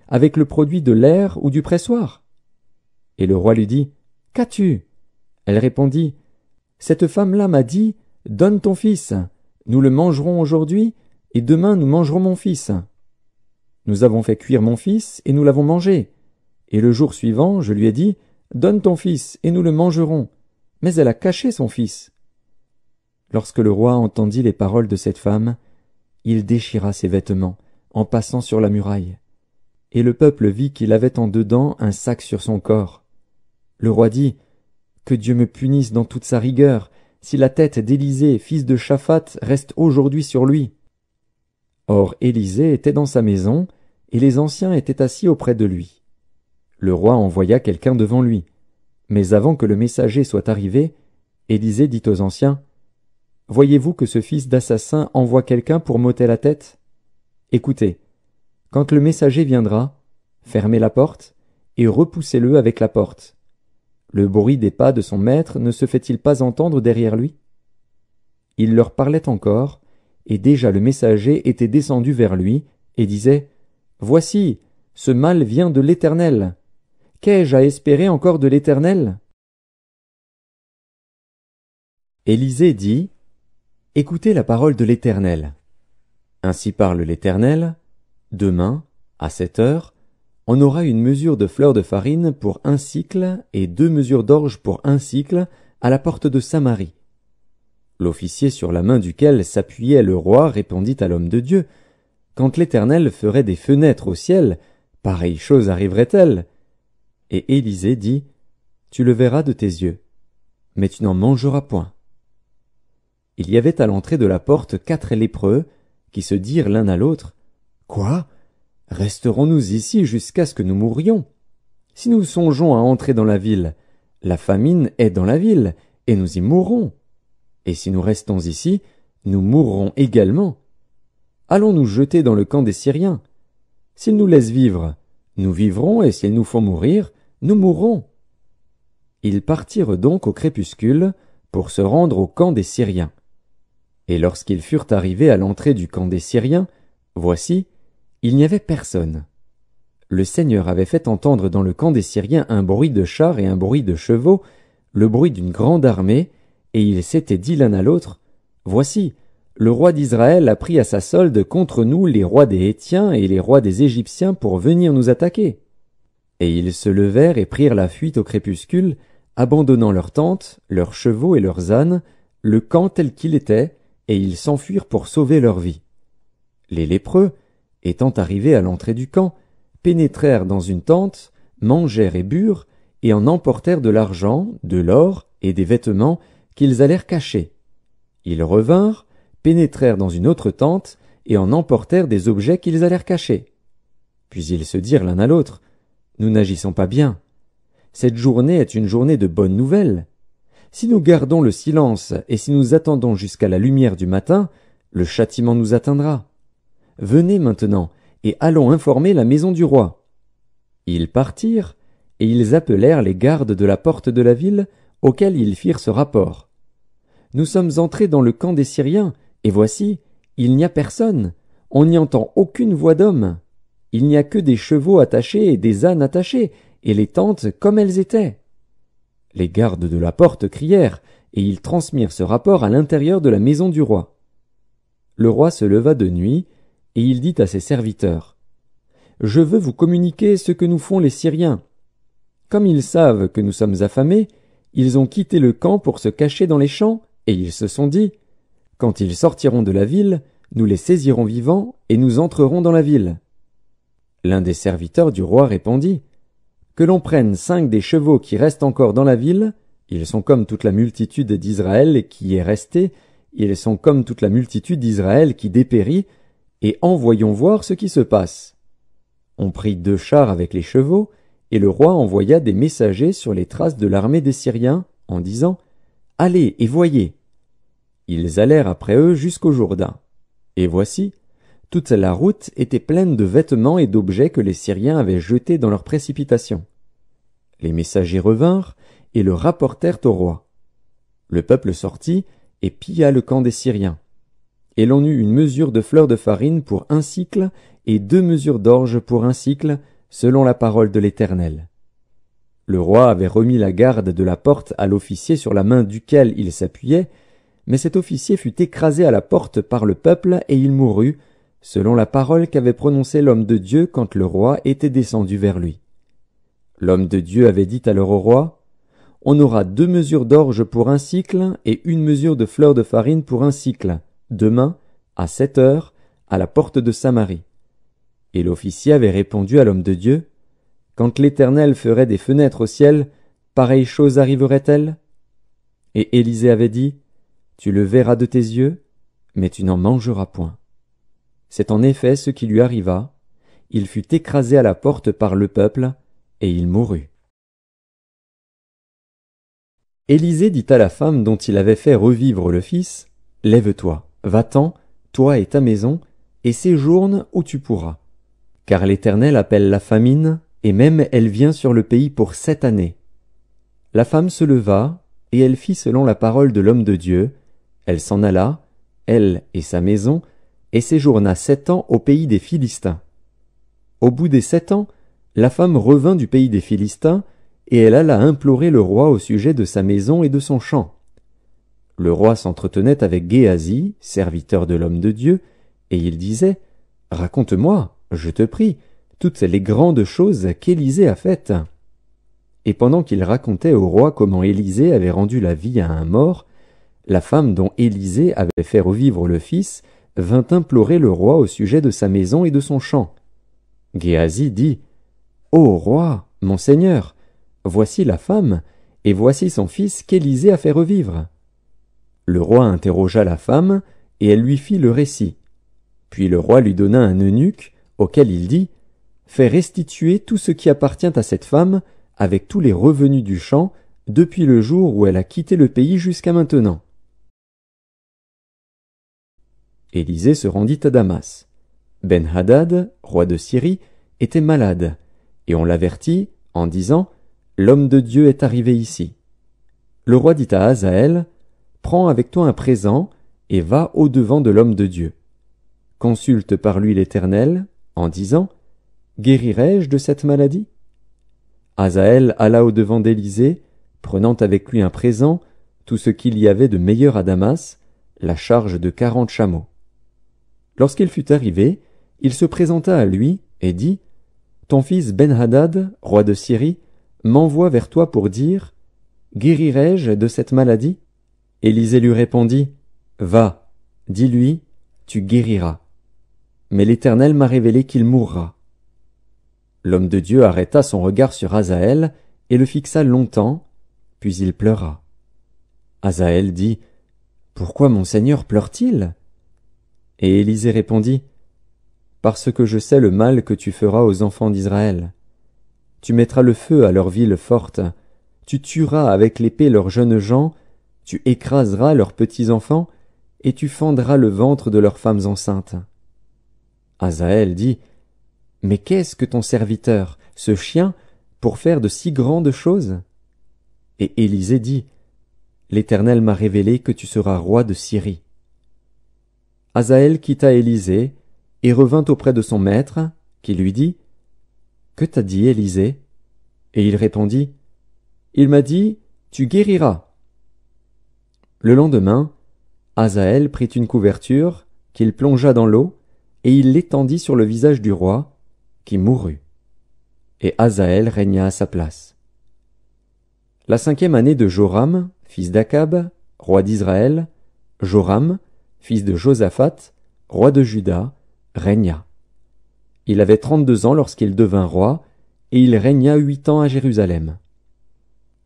Avec le produit de l'air ou du pressoir ?» Et le roi lui dit, « Qu'as-tu » Elle répondit, « Cette femme-là m'a dit, « Donne ton fils, nous le mangerons aujourd'hui, et demain nous mangerons mon fils. » Nous avons fait cuire mon fils, et nous l'avons mangé. Et le jour suivant, je lui ai dit, « Donne ton fils, et nous le mangerons. » Mais elle a caché son fils. Lorsque le roi entendit les paroles de cette femme, il déchira ses vêtements, en passant sur la muraille. Et le peuple vit qu'il avait en dedans un sac sur son corps. Le roi dit, « Que Dieu me punisse dans toute sa rigueur, si la tête d'Élisée, fils de Shaphat, reste aujourd'hui sur lui. » Or Élisée était dans sa maison, et les anciens étaient assis auprès de lui. Le roi envoya quelqu'un devant lui. Mais avant que le messager soit arrivé, Élisée dit aux anciens, « Voyez-vous que ce fils d'assassin envoie quelqu'un pour m'ôter la tête? Écoutez, quand le messager viendra, fermez la porte et repoussez-le avec la porte. Le bruit des pas de son maître ne se fait-il pas entendre derrière lui? » Il leur parlait encore, et déjà le messager était descendu vers lui et disait, « Voici, ce mal vient de l'Éternel. Qu'ai-je à espérer encore de l'Éternel? » Élisée dit, « Écoutez la parole de l'Éternel. Ainsi parle l'Éternel, demain, à 7 heures, on aura une mesure de fleur de farine pour 1 cycle et 2 mesures d'orge pour 1 cycle à la porte de Samarie. » L'officier sur la main duquel s'appuyait le roi répondit à l'homme de Dieu, « Quand l'Éternel ferait des fenêtres au ciel, pareille chose arriverait-elle? » Et Élisée dit, « Tu le verras de tes yeux, mais tu n'en mangeras point. » Il y avait à l'entrée de la porte 4 lépreux, qui se dirent l'un à l'autre, « Quoi? Resterons-nous ici jusqu'à ce que nous mourions? Si nous songeons à entrer dans la ville, la famine est dans la ville, et nous y mourrons. Et si nous restons ici, nous mourrons également. Allons nous jeter dans le camp des Syriens. S'ils nous laissent vivre, nous vivrons, et s'ils nous font mourir, nous mourrons. » Ils partirent donc au crépuscule pour se rendre au camp des Syriens. Et lorsqu'ils furent arrivés à l'entrée du camp des Syriens, voici, il n'y avait personne. Le Seigneur avait fait entendre dans le camp des Syriens un bruit de chars et un bruit de chevaux, le bruit d'une grande armée, et ils s'étaient dit l'un à l'autre, « Voici, le roi d'Israël a pris à sa solde contre nous les rois des Hétiens et les rois des Égyptiens pour venir nous attaquer. » Et ils se levèrent et prirent la fuite au crépuscule, abandonnant leurs tentes, leurs chevaux et leurs ânes, le camp tel qu'il était, et ils s'enfuirent pour sauver leur vie. Les lépreux, étant arrivés à l'entrée du camp, pénétrèrent dans une tente, mangèrent et burent, et en emportèrent de l'argent, de l'or et des vêtements qu'ils allèrent cacher. Ils revinrent, pénétrèrent dans une autre tente, et en emportèrent des objets qu'ils allèrent cacher. Puis ils se dirent l'un à l'autre, « Nous n'agissons pas bien. Cette journée est une journée de bonnes nouvelles. Si nous gardons le silence et si nous attendons jusqu'à la lumière du matin, le châtiment nous atteindra. Venez maintenant, et allons informer la maison du roi. » Ils partirent, et ils appelèrent les gardes de la porte de la ville, auxquels ils firent ce rapport. « Nous sommes entrés dans le camp des Syriens, et voici, il n'y a personne, on n'y entend aucune voix d'homme. Il n'y a que des chevaux attachés et des ânes attachés, et les tentes comme elles étaient. » Les gardes de la porte crièrent, et ils transmirent ce rapport à l'intérieur de la maison du roi. Le roi se leva de nuit, et il dit à ses serviteurs, « Je veux vous communiquer ce que nous font les Syriens. Comme ils savent que nous sommes affamés, ils ont quitté le camp pour se cacher dans les champs, et ils se sont dit, « Quand ils sortiront de la ville, nous les saisirons vivants, et nous entrerons dans la ville. » L'un des serviteurs du roi répondit, « Que l'on prenne 5 des chevaux qui restent encore dans la ville, ils sont comme toute la multitude d'Israël qui est restée, ils sont comme toute la multitude d'Israël qui dépérit, et envoyons voir ce qui se passe. » On prit 2 chars avec les chevaux, et le roi envoya des messagers sur les traces de l'armée des Syriens, en disant, « Allez et voyez. » Ils allèrent après eux jusqu'au Jourdain. Et voici, toute la route était pleine de vêtements et d'objets que les Syriens avaient jetés dans leur précipitation. Les messagers revinrent et le rapportèrent au roi. Le peuple sortit et pilla le camp des Syriens. Et l'on eut une mesure de fleur de farine pour 1 sicle et 2 mesures d'orge pour 1 sicle, selon la parole de l'Éternel. Le roi avait remis la garde de la porte à l'officier sur la main duquel il s'appuyait, mais cet officier fut écrasé à la porte par le peuple et il mourut, selon la parole qu'avait prononcée l'homme de Dieu quand le roi était descendu vers lui. L'homme de Dieu avait dit alors au roi, « On aura 2 mesures d'orge pour 1 sicle et 1 mesure de fleur de farine pour 1 sicle, demain, à 7 heures, à la porte de Samarie. » Et l'officier avait répondu à l'homme de Dieu, « Quand l'Éternel ferait des fenêtres au ciel, pareille chose arriverait-elle » Et Élisée avait dit, « Tu le verras de tes yeux, mais tu n'en mangeras point. » C'est en effet ce qui lui arriva, il fut écrasé à la porte par le peuple, et il mourut. Élisée dit à la femme dont il avait fait revivre le fils, « Lève-toi, va-t'en, toi et ta maison, et séjourne où tu pourras. Car l'Éternel appelle la famine, et même elle vient sur le pays pour 7 années. » La femme se leva, et elle fit selon la parole de l'homme de Dieu. Elle s'en alla, elle et sa maison, et séjourna 7 ans au pays des Philistins. Au bout des 7 ans, la femme revint du pays des Philistins, et elle alla implorer le roi au sujet de sa maison et de son champ. Le roi s'entretenait avec Géasi, serviteur de l'homme de Dieu, et il disait, « Raconte-moi, je te prie, toutes les grandes choses qu'Élisée a faites. » Et pendant qu'il racontait au roi comment Élisée avait rendu la vie à un mort, la femme dont Élisée avait fait revivre le fils vint implorer le roi au sujet de sa maison et de son champ. Géasi dit, « Ô roi, mon seigneur, voici la femme, et voici son fils qu'Élisée a fait revivre. » Le roi interrogea la femme, et elle lui fit le récit. Puis le roi lui donna un eunuque, auquel il dit, « Fais restituer tout ce qui appartient à cette femme, avec tous les revenus du champ, depuis le jour où elle a quitté le pays jusqu'à maintenant. » Élisée se rendit à Damas. Ben-Hadad, roi de Syrie, était malade, et on l'avertit en disant, « L'homme de Dieu est arrivé ici. » Le roi dit à Hazaël, « Prends avec toi un présent, et va au-devant de l'homme de Dieu. Consulte par lui l'Éternel, en disant, « Guérirai-je de cette maladie ?» Hazaël alla au-devant d'Élisée, prenant avec lui un présent, tout ce qu'il y avait de meilleur à Damas, la charge de 40 chameaux. Lorsqu'il fut arrivé, il se présenta à lui et dit, « Ton fils Ben-Hadad, roi de Syrie, m'envoie vers toi pour dire, « Guérirai-je de cette maladie ?» Élisée lui répondit, « Va, dis-lui, tu guériras. Mais l'Éternel m'a révélé qu'il mourra. » L'homme de Dieu arrêta son regard sur Hazaël et le fixa longtemps, puis il pleura. Hazaël dit, « Pourquoi mon Seigneur pleure-t-il » Et Élisée répondit, « Parce que je sais le mal que tu feras aux enfants d'Israël. Tu mettras le feu à leurs villes fortes, tu tueras avec l'épée leurs jeunes gens, tu écraseras leurs petits-enfants, et tu fendras le ventre de leurs femmes enceintes. » Hazaël dit, « Mais qu'est-ce que ton serviteur, ce chien, pour faire de si grandes choses » Et Élisée dit, « L'Éternel m'a révélé que tu seras roi de Syrie. » Hazaël quitta Élisée et revint auprès de son maître, qui lui dit, « Que t'a dit Élisée » Et il répondit, « Il m'a dit, tu guériras. » Le lendemain, Hazaël prit une couverture, qu'il plongea dans l'eau, et il l'étendit sur le visage du roi, qui mourut. Et Hazaël régna à sa place. La 5e année de Joram, fils d'Akab, roi d'Israël, Joram, fils de Josaphat, roi de Juda, régna. Il avait 32 ans lorsqu'il devint roi, et il régna 8 ans à Jérusalem.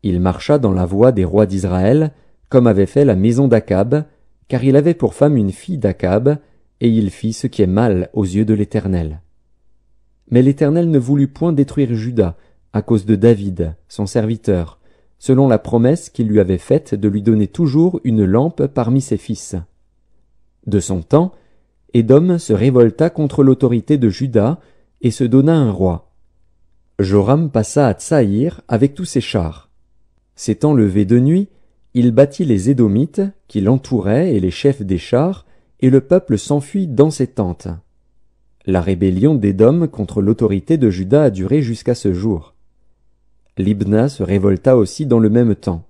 Il marcha dans la voie des rois d'Israël, comme avait fait la maison d'Akab, car il avait pour femme une fille d'Akab, et il fit ce qui est mal aux yeux de l'Éternel. Mais l'Éternel ne voulut point détruire Juda, à cause de David, son serviteur, selon la promesse qu'il lui avait faite de lui donner toujours une lampe parmi ses fils. De son temps, Édom se révolta contre l'autorité de Juda et se donna un roi. Joram passa à Tsaïr avec tous ses chars. S'étant levé de nuit, il battit les Édomites qui l'entouraient et les chefs des chars, et le peuple s'enfuit dans ses tentes. La rébellion d'Édom contre l'autorité de Juda a duré jusqu'à ce jour. Libna se révolta aussi dans le même temps.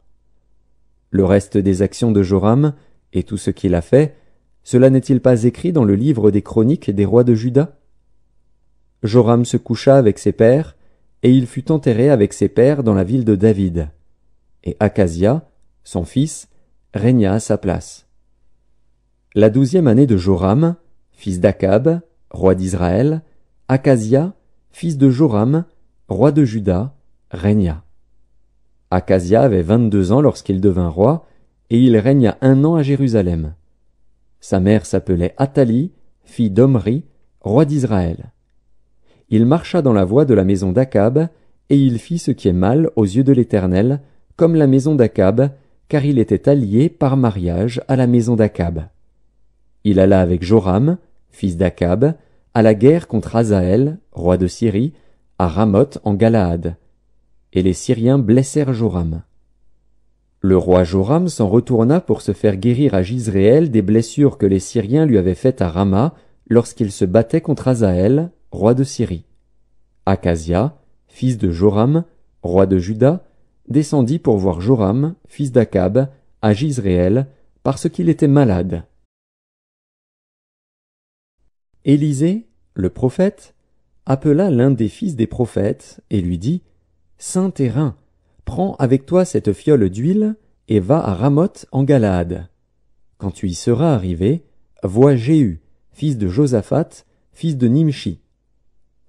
Le reste des actions de Joram, et tout ce qu'il a fait, cela n'est-il pas écrit dans le livre des chroniques des rois de Juda? Joram se coucha avec ses pères, et il fut enterré avec ses pères dans la ville de David. Et Akazia, son fils, régna à sa place. La 12e année de Joram, fils d'Akab, roi d'Israël, Akazia, fils de Joram, roi de Juda, régna. Akazia avait 22 ans lorsqu'il devint roi, et il régna 1 an à Jérusalem. Sa mère s'appelait Athalie, fille d'Omri, roi d'Israël. Il marcha dans la voie de la maison d'Akab, et il fit ce qui est mal aux yeux de l'Éternel, comme la maison d'Akab, car il était allié par mariage à la maison d'Akab. Il alla avec Joram, fils d'Akab, à la guerre contre Hazaël, roi de Syrie, à Ramoth en Galaad. Et les Syriens blessèrent Joram. Le roi Joram s'en retourna pour se faire guérir à Jizréel des blessures que les Syriens lui avaient faites à Rama lorsqu'il se battait contre Hazaël, roi de Syrie. Akazia, fils de Joram, roi de Juda, descendit pour voir Joram, fils d'Akab, à Jizréel, parce qu'il était malade. Élisée, le prophète, appela l'un des fils des prophètes et lui dit, « Saint terrain, prends avec toi cette fiole d'huile et va à Ramoth en Galaad. Quand tu y seras arrivé, vois Jéhu, fils de Josaphat, fils de Nimshi.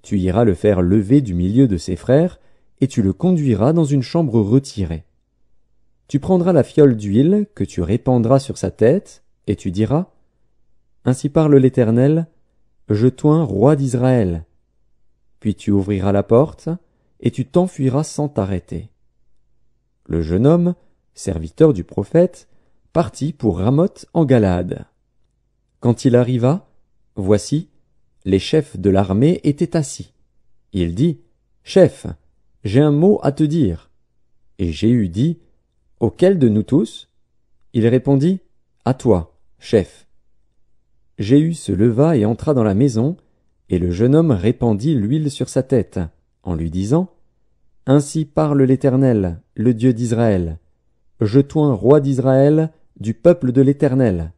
Tu iras le faire lever du milieu de ses frères, et tu le conduiras dans une chambre retirée. Tu prendras la fiole d'huile que tu répandras sur sa tête, et tu diras, « Ainsi parle l'Éternel, je t'oins roi d'Israël. » Puis tu ouvriras la porte, et tu t'enfuiras sans t'arrêter. Le jeune homme, serviteur du prophète, partit pour Ramoth en Galaad. Quand il arriva, voici, les chefs de l'armée étaient assis. Il dit, « Chef, j'ai un mot à te dire. » Et Jéhu dit, « Auquel de nous tous ?» Il répondit, « À toi, chef. » Jéhu se leva et entra dans la maison, et le jeune homme répandit l'huile sur sa tête, en lui disant, « Ainsi parle l'Éternel, le Dieu d'Israël. Je t'oins roi d'Israël, du peuple de l'Éternel.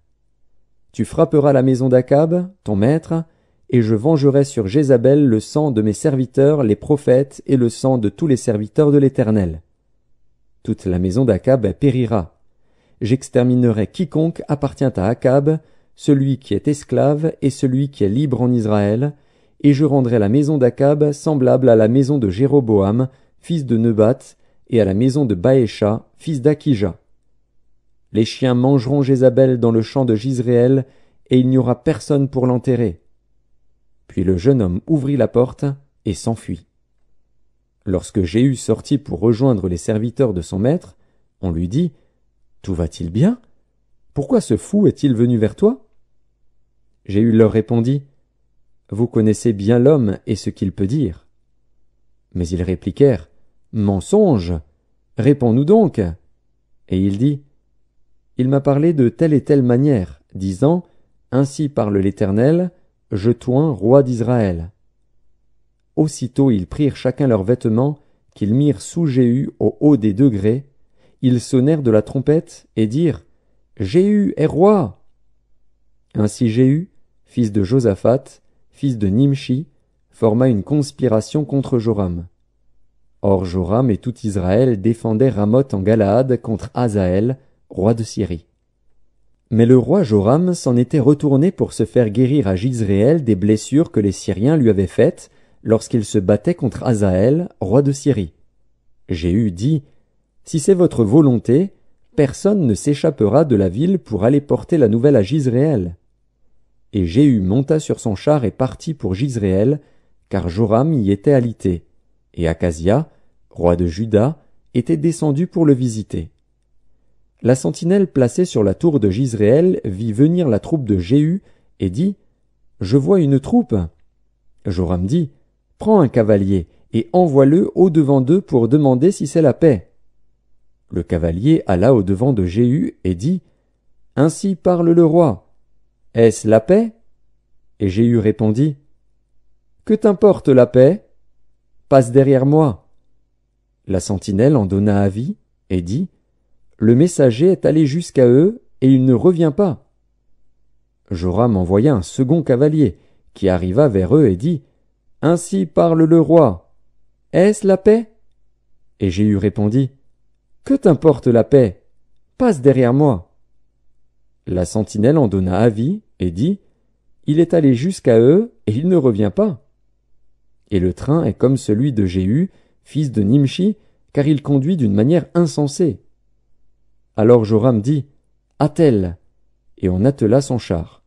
Tu frapperas la maison d'Akab, ton maître, et je vengerai sur Jézabel le sang de mes serviteurs, les prophètes, et le sang de tous les serviteurs de l'Éternel. Toute la maison d'Akab périra. J'exterminerai quiconque appartient à Akab, celui qui est esclave et celui qui est libre en Israël, et je rendrai la maison d'Akab semblable à la maison de Jéroboam, fils de Nebat, et à la maison de Baécha, fils d'Akija. Les chiens mangeront Jézabel dans le champ de Jizréel, et il n'y aura personne pour l'enterrer. » Puis le jeune homme ouvrit la porte et s'enfuit. Lorsque Jéhu sortit pour rejoindre les serviteurs de son maître, on lui dit: « Tout va-t-il bien? Pourquoi ce fou est-il venu vers toi ?» Jéhu leur répondit: « Vous connaissez bien l'homme et ce qu'il peut dire. » Mais ils répliquèrent: « Mensonge! Réponds-nous donc. » Et il dit: « Il m'a parlé de telle et telle manière, disant: Ainsi parle l'Éternel, je toins roi d'Israël. » Aussitôt ils prirent chacun leurs vêtements, qu'ils mirent sous Jéhu au haut des degrés. Ils sonnèrent de la trompette et dirent: « Jéhu est roi !» Ainsi Jéhu, fils de Josaphat, fils de Nimshi, forma une conspiration contre Joram. Or Joram et tout Israël défendaient Ramoth en Galaad contre Hazaël, roi de Syrie. Mais le roi Joram s'en était retourné pour se faire guérir à Jizréel des blessures que les Syriens lui avaient faites lorsqu'il se battait contre Hazaël, roi de Syrie. Jéhu dit: « Si c'est votre volonté, personne ne s'échappera de la ville pour aller porter la nouvelle à Jizréel. » Et Jéhu monta sur son char et partit pour Jizréel, car Joram y était alité, et Akazia, roi de Juda, était descendu pour le visiter. La sentinelle placée sur la tour de Jizréel vit venir la troupe de Jéhu et dit: « Je vois une troupe. » Joram dit: « Prends un cavalier et envoie-le au-devant d'eux pour demander si c'est la paix. » Le cavalier alla au-devant de Jéhu et dit: « Ainsi parle le roi. Est-ce la paix ?» Et Jéhu répondit: « Que t'importe la paix? Passe derrière moi. » La sentinelle en donna avis et dit: « Le messager est allé jusqu'à eux et il ne revient pas. » Joram envoya un second cavalier qui arriva vers eux et dit: « Ainsi parle le roi. Est-ce la paix? » Et Jéhu répondit: « Que t'importe la paix? Passe derrière moi. » La sentinelle en donna avis et dit: « Il est allé jusqu'à eux et il ne revient pas. » Et le train est comme celui de Jéhu, fils de Nimshi, car il conduit d'une manière insensée. Alors Joram dit: « Attelle !» Et on attela son char.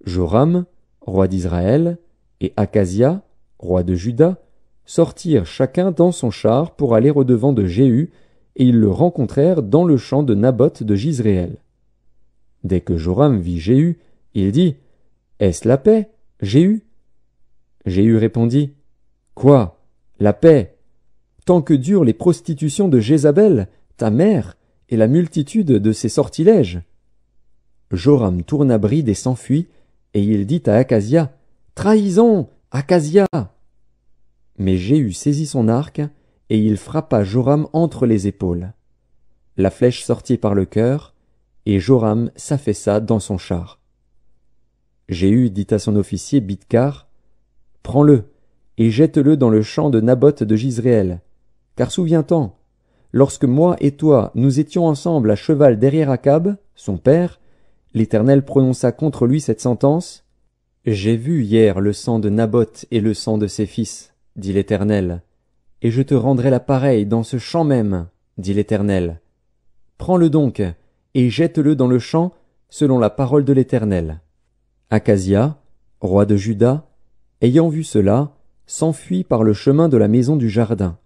Joram, roi d'Israël, et Akazia, roi de Juda, sortirent chacun dans son char pour aller au-devant de Jéhu, et ils le rencontrèrent dans le champ de Naboth de Jizréel. Dès que Joram vit Jéhu, il dit: « Est-ce la paix, Jéhu? » Jéhu répondit: « Quoi? La paix? Tant que durent les prostitutions de Jézabel, ta mère, et la multitude de ses sortilèges. » Joram tourna bride et s'enfuit, et il dit à Akazia: « Trahison, Akazia !» Mais Jéhu saisit son arc, et il frappa Joram entre les épaules. La flèche sortit par le cœur, et Joram s'affaissa dans son char. Jéhu dit à son officier Bidkar: « Prends-le, et jette-le dans le champ de Naboth de Jizréel. Car souviens-t'en, lorsque moi et toi nous étions ensemble à cheval derrière Akab, son père, l'Éternel prononça contre lui cette sentence: « J'ai vu hier le sang de Naboth et le sang de ses fils, dit l'Éternel, et je te rendrai la pareille dans ce champ même, dit l'Éternel. Prends-le donc, et jette-le dans le champ, selon la parole de l'Éternel. » Akazia, roi de Juda, ayant vu cela, s'enfuit par le chemin de la maison du jardin.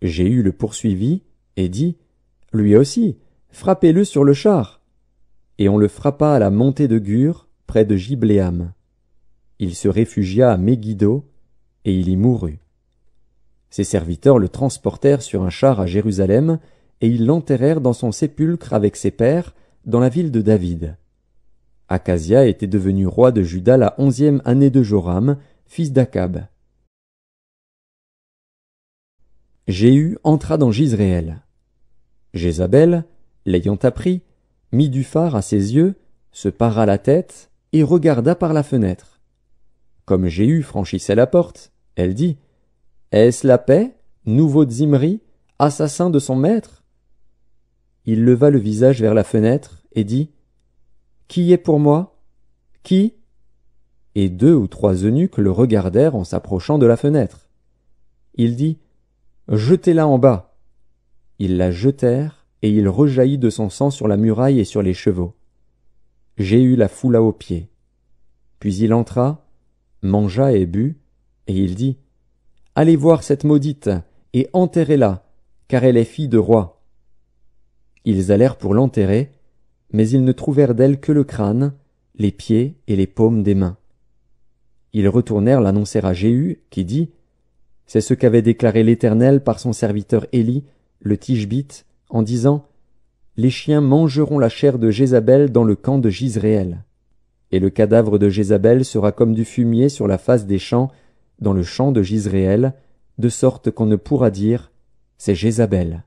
Jéhu le poursuivit et dit: « Lui aussi, frappez-le sur le char. » Et on le frappa à la montée de Gur, près de Gibléam. Il se réfugia à Megiddo, et il y mourut. Ses serviteurs le transportèrent sur un char à Jérusalem, et ils l'enterrèrent dans son sépulcre avec ses pères, dans la ville de David. Akazia était devenu roi de Juda la 11e année de Joram, fils d'Akab. Jéhu entra dans Jizréel. Jézabel, l'ayant appris, mit du fard à ses yeux, se para la tête et regarda par la fenêtre. Comme Jéhu franchissait la porte, elle dit: « Est-ce la paix, nouveau Zimri, assassin de son maître ?» Il leva le visage vers la fenêtre et dit: « Qui est pour moi? Qui ?» Et 2 ou 3 eunuques le regardèrent en s'approchant de la fenêtre. Il dit: « Jetez-la en bas. » Ils la jetèrent, et il rejaillit de son sang sur la muraille et sur les chevaux. Jéhu la foula aux pieds. Puis il entra, mangea et but, et il dit, « Allez voir cette maudite, et enterrez-la, car elle est fille de roi. » Ils allèrent pour l'enterrer, mais ils ne trouvèrent d'elle que le crâne, les pieds et les paumes des mains. Ils retournèrent l'annoncer à Jéhu, qui dit, « C'est ce qu'avait déclaré l'Éternel par son serviteur Élie, le Tishbite, en disant, « Les chiens mangeront la chair de Jézabel dans le camp de Jizréel. Et le cadavre de Jézabel sera comme du fumier sur la face des champs, dans le champ de Jizréel, de sorte qu'on ne pourra dire, c'est Jézabel. »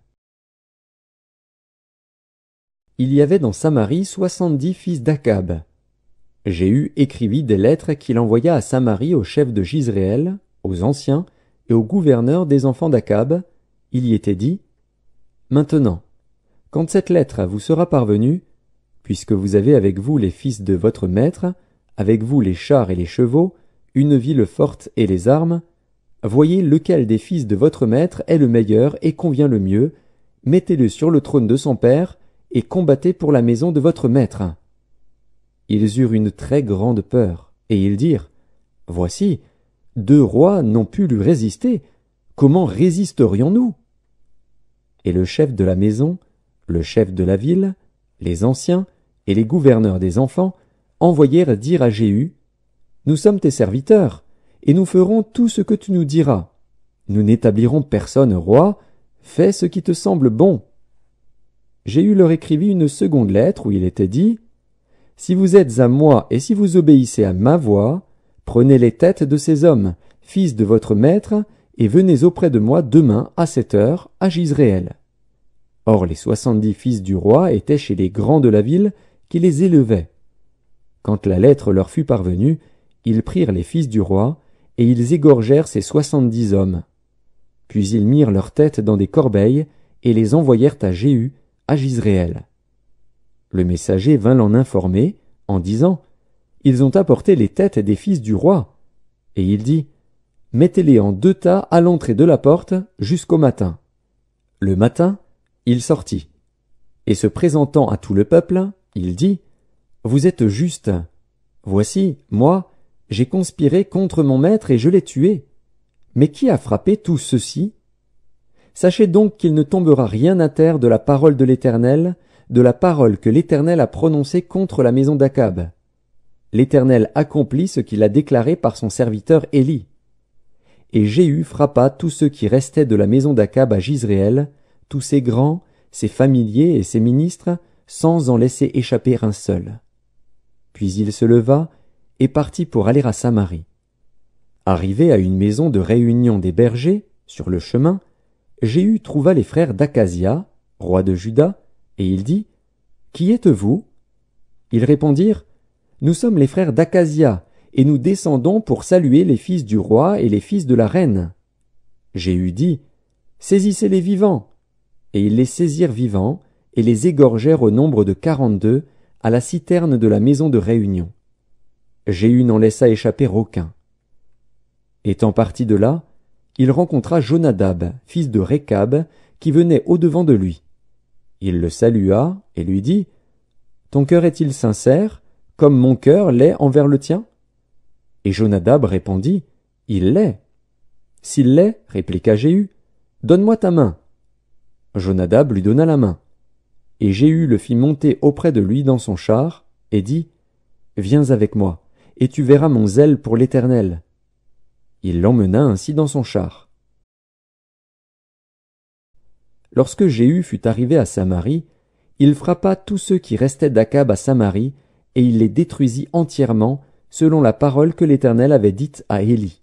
Il y avait dans Samarie 70 fils d'Akab. Jéhu écrivit des lettres qu'il envoya à Samarie aux chefs de Jizréel, aux anciens et aux gouverneurs des enfants d'Akab. Il y était dit, « Maintenant, quand cette lettre vous sera parvenue, puisque vous avez avec vous les fils de votre maître, avec vous les chars et les chevaux, une ville forte et les armes, voyez lequel des fils de votre maître est le meilleur et convient le mieux, mettez-le sur le trône de son père, et combattez pour la maison de votre maître. » Ils eurent une très grande peur, et ils dirent, « Voici, 2 rois n'ont pu lui résister, comment résisterions-nous » Et le chef de la maison, le chef de la ville, les anciens et les gouverneurs des enfants envoyèrent dire à Jéhu, « Nous sommes tes serviteurs, et nous ferons tout ce que tu nous diras. Nous n'établirons personne roi, fais ce qui te semble bon. » Jéhu leur écrivit une seconde lettre où il était dit, « Si vous êtes à moi et si vous obéissez à ma voix, prenez les têtes de ces hommes, fils de votre maître, et venez auprès de moi demain à 7 heures à Jizréel. » Or les 70 fils du roi étaient chez les grands de la ville qui les élevaient. Quand la lettre leur fut parvenue, ils prirent les fils du roi, et ils égorgèrent ces 70 hommes. Puis ils mirent leurs têtes dans des corbeilles, et les envoyèrent à Jéhu, à Jizréel. Le messager vint l'en informer, en disant, « Ils ont apporté les têtes des fils du roi. » Et il dit, « Mettez-les en 2 tas à l'entrée de la porte jusqu'au matin. » Le matin, il sortit. Et se présentant à tout le peuple, il dit, « Vous êtes justes. Voici, moi, j'ai conspiré contre mon maître et je l'ai tué. Mais qui a frappé tout ceci? Sachez donc qu'il ne tombera rien à terre de la parole de l'Éternel, de la parole que l'Éternel a prononcée contre la maison d'Akab. L'Éternel accomplit ce qu'il a déclaré par son serviteur Élie. » Et Jéhu frappa tous ceux qui restaient de la maison d'Akab à Jizréel, tous ses grands, ses familiers et ses ministres, sans en laisser échapper un seul. Puis il se leva et partit pour aller à Samarie. Arrivé à une maison de réunion des bergers, sur le chemin, Jéhu trouva les frères d'Akazia, roi de Juda, et il dit, « Qui êtes-vous » Ils répondirent, « Nous sommes les frères d'Akazia, et nous descendons pour saluer les fils du roi et les fils de la reine. » Jéhu dit, « Saisissez-les vivants !» Et ils les saisirent vivants, et les égorgèrent au nombre de 42, à la citerne de la maison de réunion. Jéhu n'en laissa échapper aucun. Étant parti de là, il rencontra Jonadab, fils de Récab, qui venait au-devant de lui. Il le salua et lui dit, « Ton cœur est-il sincère, comme mon cœur l'est envers le tien ?» Et Jonadab répondit, « Il l'est. » « S'il l'est, répliqua Jéhu, « donne-moi ta main. » Jonadab lui donna la main. Et Jéhu le fit monter auprès de lui dans son char, et dit, « Viens avec moi, et tu verras mon zèle pour l'Éternel. » Il l'emmena ainsi dans son char. Lorsque Jéhu fut arrivé à Samarie, il frappa tous ceux qui restaient d'Akab à Samarie, et il les détruisit entièrement, selon la parole que l'Éternel avait dite à Élie.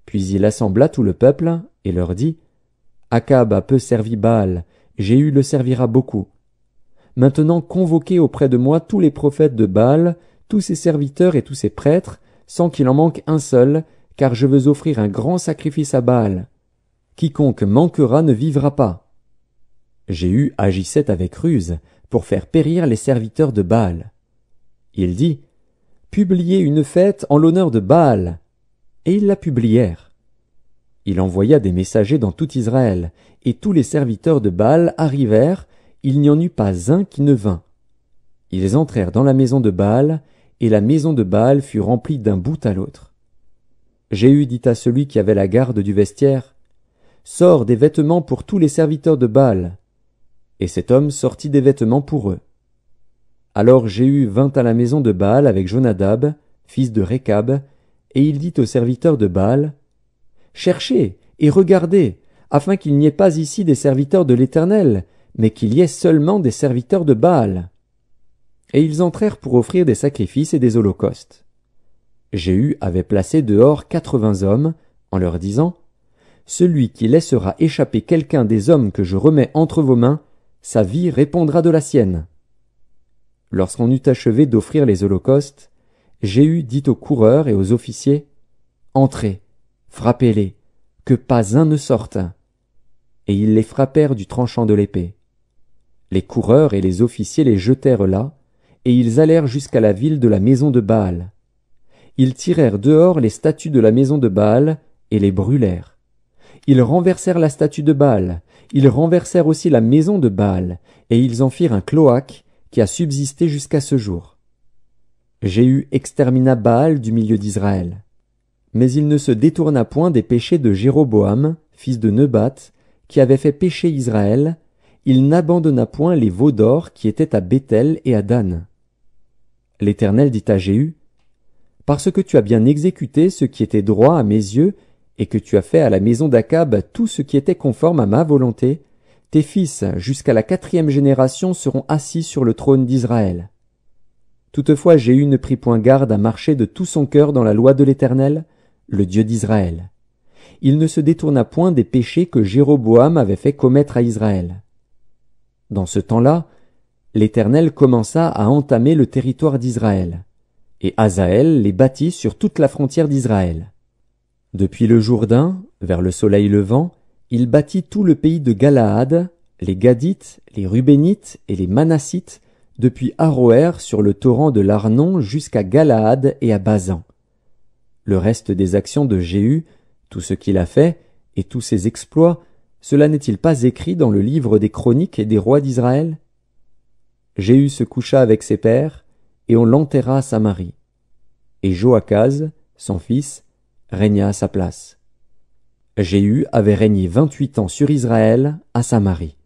Puis il assembla tout le peuple, et leur dit, « Akab a peu servi Baal, Jéhu le servira beaucoup. Maintenant convoquez auprès de moi tous les prophètes de Baal, tous ses serviteurs et tous ses prêtres, sans qu'il en manque un seul, car je veux offrir un grand sacrifice à Baal. Quiconque manquera ne vivra pas. » Jéhu agissait avec ruse, pour faire périr les serviteurs de Baal. Il dit, « Publiez une fête en l'honneur de Baal. » Et ils la publièrent. Il envoya des messagers dans tout Israël, et tous les serviteurs de Baal arrivèrent, il n'y en eut pas un qui ne vînt. Ils entrèrent dans la maison de Baal, et la maison de Baal fut remplie d'un bout à l'autre. Jéhu dit à celui qui avait la garde du vestiaire, « Sors des vêtements pour tous les serviteurs de Baal. » Et cet homme sortit des vêtements pour eux. Alors Jéhu vint à la maison de Baal avec Jonadab, fils de Rékab, et il dit aux serviteurs de Baal, « Cherchez et regardez, afin qu'il n'y ait pas ici des serviteurs de l'Éternel, mais qu'il y ait seulement des serviteurs de Baal. » Et ils entrèrent pour offrir des sacrifices et des holocaustes. Jéhu avait placé dehors 80 hommes, en leur disant, « Celui qui laissera échapper quelqu'un des hommes que je remets entre vos mains, sa vie répondra de la sienne. » Lorsqu'on eut achevé d'offrir les holocaustes, Jéhu dit aux coureurs et aux officiers, « Entrez, frappez-les, que pas un ne sorte. » Et ils les frappèrent du tranchant de l'épée. Les coureurs et les officiers les jetèrent là, et ils allèrent jusqu'à la ville de la maison de Baal. Ils tirèrent dehors les statues de la maison de Baal, et les brûlèrent. Ils renversèrent la statue de Baal, ils renversèrent aussi la maison de Baal, et ils en firent un cloaque qui a subsisté jusqu'à ce jour. Jéhu extermina Baal du milieu d'Israël. Mais il ne se détourna point des péchés de Jéroboam, fils de Nebat, qui avait fait pécher Israël, il n'abandonna point les veaux d'or qui étaient à Béthel et à Dan. L'Éternel dit à Jéhu, « Parce que tu as bien exécuté ce qui était droit à mes yeux, et que tu as fait à la maison d'Akab tout ce qui était conforme à ma volonté, tes fils jusqu'à la 4e génération seront assis sur le trône d'Israël. » Toutefois Jéhu ne prit point garde à marcher de tout son cœur dans la loi de l'Éternel, le Dieu d'Israël. Il ne se détourna point des péchés que Jéroboam avait fait commettre à Israël. Dans ce temps-là, l'Éternel commença à entamer le territoire d'Israël, et Hazaël les bâtit sur toute la frontière d'Israël. Depuis le Jourdain, vers le soleil levant, il bâtit tout le pays de Galaad, les Gadites, les Rubénites et les Manassites, depuis Aroër sur le torrent de l'Arnon jusqu'à Galaad et à Basan. Le reste des actions de Jéhu, tout ce qu'il a fait, et tous ses exploits, cela n'est-il pas écrit dans le livre des chroniques et des rois d'Israël? Jéhu se coucha avec ses pères, et on l'enterra à Samarie. Et Joachaz, son fils, régna à sa place. Jéhu avait régné 28 ans sur Israël à Samarie.